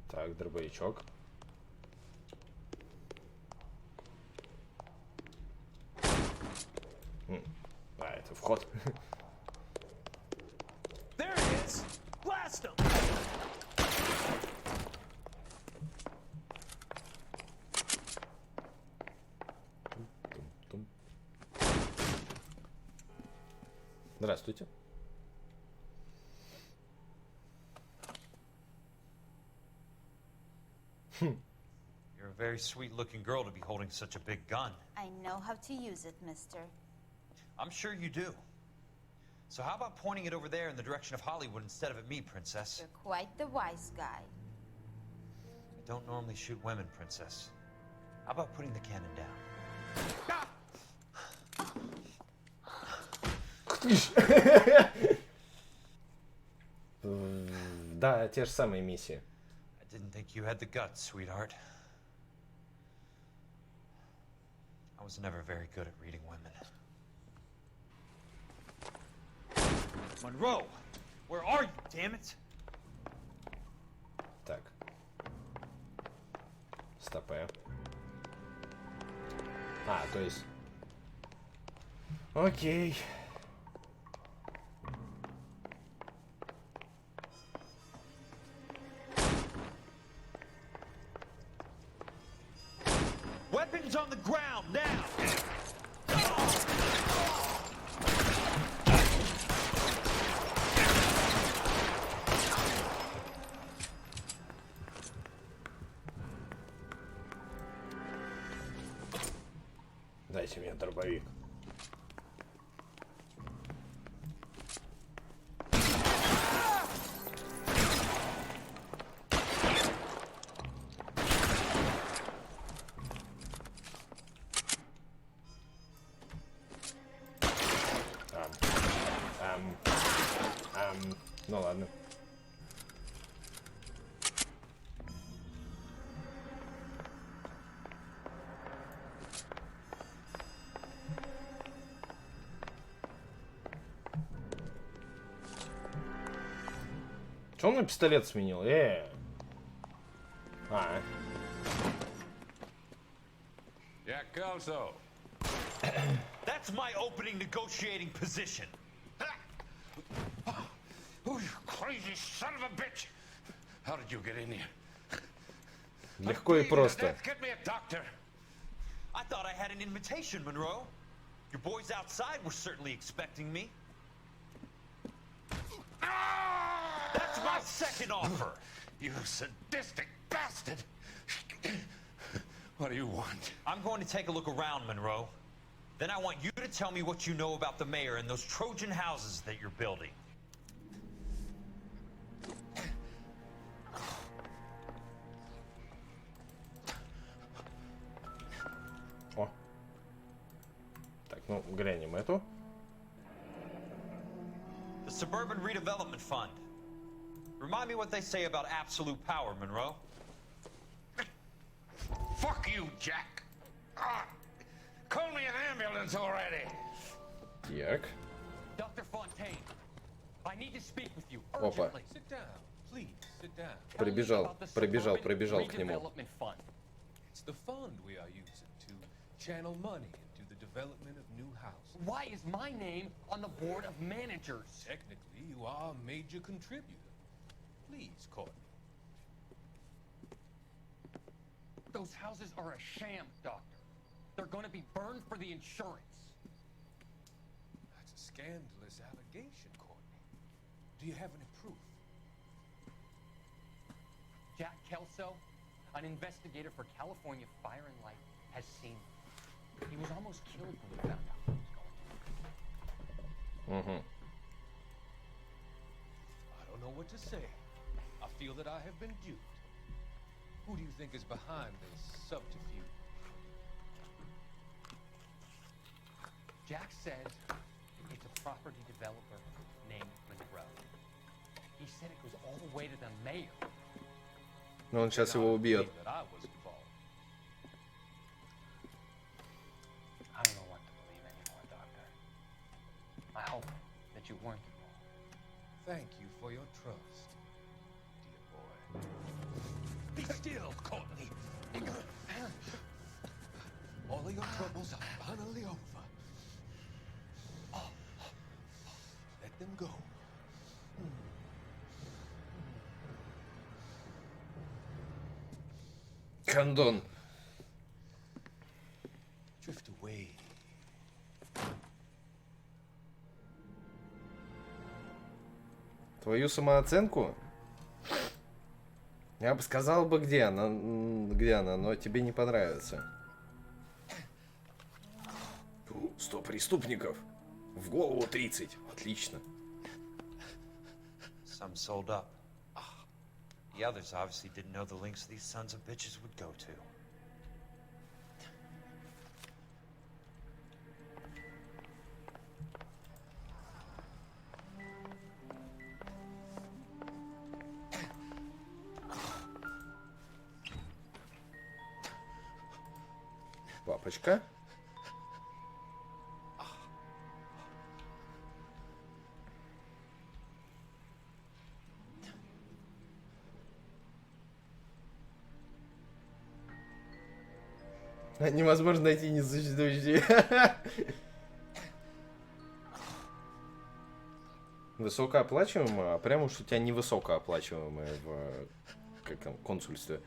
Так, дробовичок. А, это вход. There he is. Blast him. Здравствуйте. You're a very sweet-looking girl to be holding such a big gun. I know how to use it, mister. I'm sure you do. So how about pointing it over there in the direction of Hollywood instead of at me, Princess? You're quite the wise guy. I don't normally shoot women, Princess. How about putting the cannon down? Да, те же самые миссии. I didn't think you had the guts, sweetheart. I was never very good at reading women. Monroe! Where are you, damn it? Так. Стопэ. А, то есть... Окей. Weapons on the ground now! Дайте мне дробовик. Ну ладно. Че он на пистолет сменил? Jack Kelso. That's my opening negotiating position. Oh, you crazy son of a bitch! How did you get in here? Легко и просто. Get me a doctor. I thought I had an invitation, Monroe. Your boys outside were certainly expecting me. That's my second offer. You sadistic bastard! What do you want? I'm going to take a look around, Monroe. Then I want you to tell me what you know about the mayor and those Trojan houses that you're building. О. Так, ну, глянем эту. The Suburban Redevelopment Fund. Remind me what they say about absolute power, Monroe. Fuck you, Jack. Call me an ambulance already. Так. Dr. Fontaine, I need to speak with you Опа. urgently. Sit down, please. Sit down. Пробежал к нему. It's the fund we are using to channel money into the development of new houses. Why is my name on the board of managers? Technically, you are a major contributor. Please, Courtney. Those houses are a sham, Doctor. They're going to be burned for the insurance. That's a scandalous allegation, Courtney. Do you have any proof? Jack Kelso, an investigator for California Fire and Life, has seen me. He was almost killed when we found out what was going on. I don't know what to say. I feel that I have been duped. Who do you think is behind this subterfuge? Jack says it's a property developer named Monroe. He said it goes all the way to the mayor. Но он сейчас его убьет. I don't know what to believe anymore, Doctor. I hope that you weren't involved. Thank you for your trust, dear boy. Be still, Courtney. All of your troubles are finally over. Let them go. Кондон. Drift away. Твою самооценку? Я бы сказал бы, где она, но тебе не понравится. 100 преступников. В голову 30. Отлично. Some sold up. The others obviously didn't know the links these sons of bitches would go to. Папочка. Невозможно найти несуществующие. Высокооплачиваемые, а прям уж у тебя невысокооплачиваемые в как там, консульстве.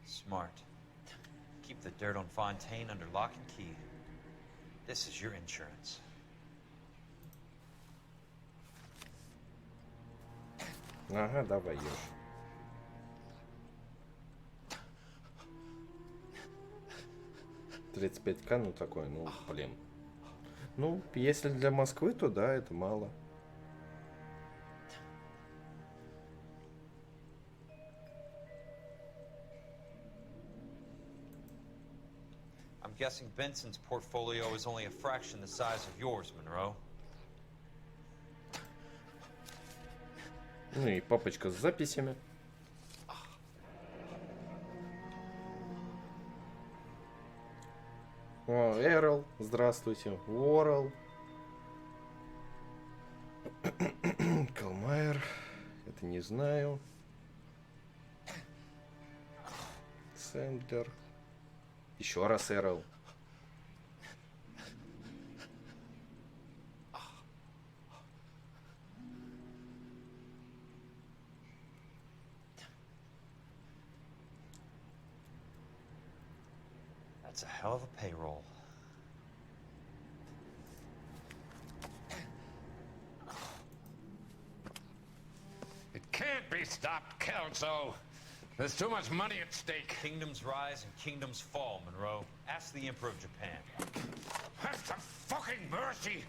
Smart. Keep the dirt on Fontaine under lock and key. This is your insurance. Ага, давай, ешь. $35К, ну такой, ну, блин. Ну, если для Москвы, то да, это мало. I'm guessing Benson's portfolio is only a fraction the size of yours, Monroe. Ну и папочка с записями. О, Эрл, здравствуйте. Уоррел. Калмайер. Это не знаю. Сэндлер. Еще раз Эрл. That's a hell of a payroll. It can't be stopped, Kelso. There's too much money at stake. Kingdoms rise and kingdoms fall, Monroe. Ask the Emperor of Japan. Have some fucking mercy!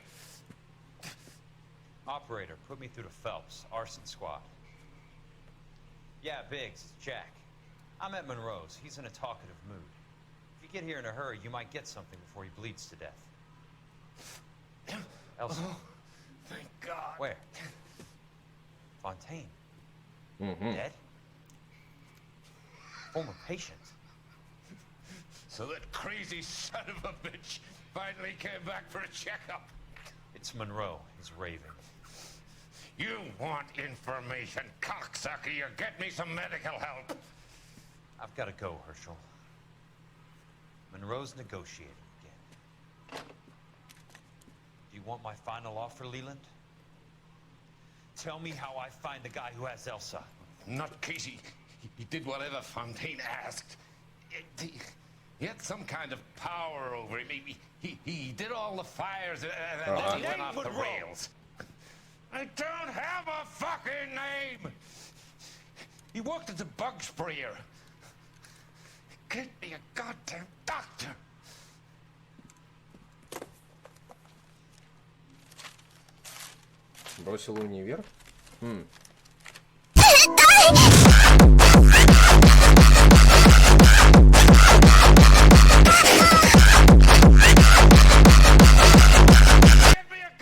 Operator, put me through to Phelps, arson squad. Yeah, Biggs, it's Jack. I'm at Monroe's. He's in a talkative mood. If you get here in a hurry, you might get something before he bleeds to death. Elsa. Oh, thank God. Where? Fontaine. Mm-hmm. Dead? Former patient. So that crazy son of a bitch finally came back for a checkup. It's Monroe. He's raving. You want information, cocksucker. You get me some medical help. I've got to go, Herschel. Monroe's negotiating again. Do you want my final offer, Leland? Tell me how I find the guy who has Elsa. Not Casey. He did whatever Fontaine asked. He had some kind of power over him. He did all the fires and then he went off the rails. I don't have a fucking name! He worked as a bug sprayer. Get me a goddamn doctor! Бросил универ?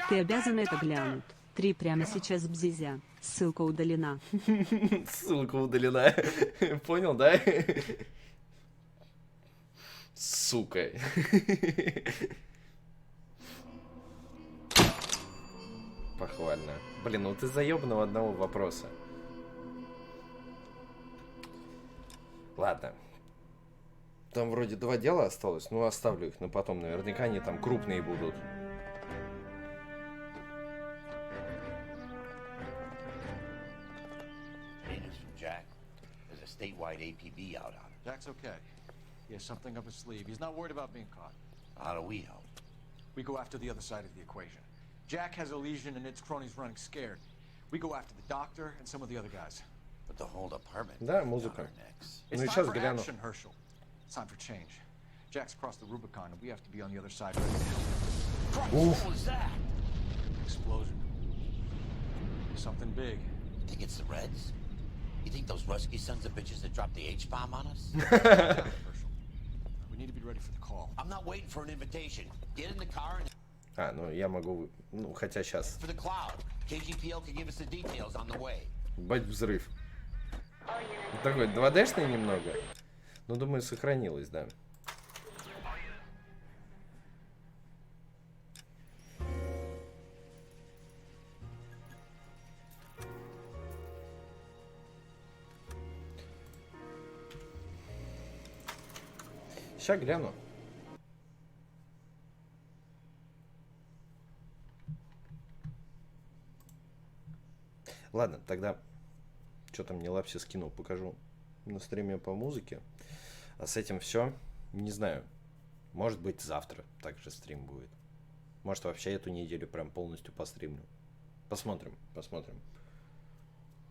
Ты обязан это глянуть. 3 прямо сейчас бзизя. Ссылка удалена. Ссылка удалена. Понял, да? Сука. Похвально. Блин, ну ты заебанного одного вопроса. Ладно. Там вроде 2 дела осталось, но оставлю их на потом. Наверняка они там крупные будут. Jack. There's a statewide APB out on him. Jack's okay. He has something up his sleeve. He's not worried about being caught. How do we help? We go after the other side of the equation. Jack has a legion and its cronies running scared. We go after the doctor and some of the other guys. But the whole department. Да, музыка. It's Ну и time сейчас for гляну. action, Herschel. It's time for change. Jack's crossed the Rubicon and we have to be on the other side. What was that? Explosion. Something big. You think it's the Reds? You think those Rusky sons of bitches that dropped the H-bomb on us? We need to be ready for the call. I'm not waiting for an invitation. Get in the car and... А, ну я могу... Ну, хотя сейчас. For the cloud. KGPL can give us the details on the way. Бать взрыв. Такой 2D-шный немного. Но думаю, сохранилось, да. Ща гляну. Ладно, тогда что там не лапси скинул, покажу на стриме по музыке. А с этим все. Не знаю. Может быть, завтра также стрим будет. Может, вообще эту неделю прям полностью постримлю. Посмотрим, посмотрим.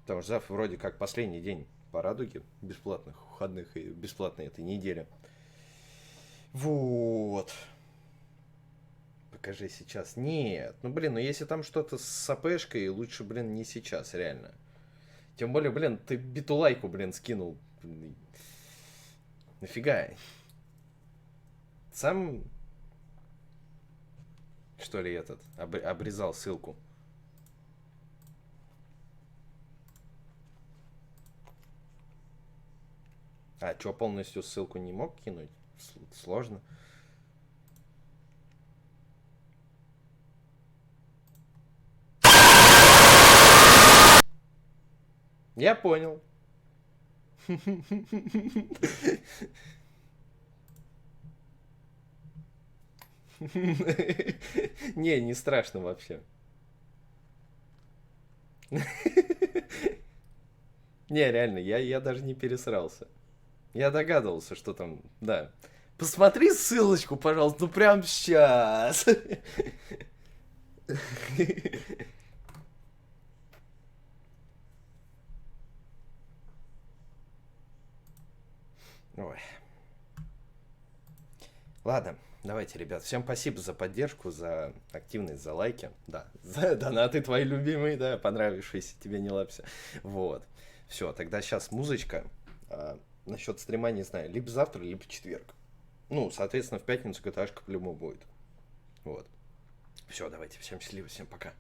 Потому что завтра вроде как последний день по радуге бесплатных выходных и бесплатной этой недели. Вот. Покажи сейчас. Нет. Ну, блин, ну если там что-то с АПшкой, лучше, блин, не сейчас, реально. Тем более, блин, ты битулайку, блин, скинул. Нафига? Сам, что ли, этот, обрезал ссылку. А, что, полностью ссылку не мог кинуть? Сложно. Я понял. Не, не страшно вообще. Не, реально, я даже не пересрался. Я догадывался, что там, да. Посмотри ссылочку, пожалуйста, ну прям сейчас. Ой. Ладно, давайте, ребят, всем спасибо за поддержку, за активность, за лайки, да, за донаты твои любимые, да, понравившиеся тебе не лапся. Вот. Все, тогда сейчас музычка. Насчет стрима не знаю, либо завтра, либо в четверг. Ну, соответственно, в пятницу GTA-шка по-любому будет. Вот. Все, давайте, всем счастливо, всем пока.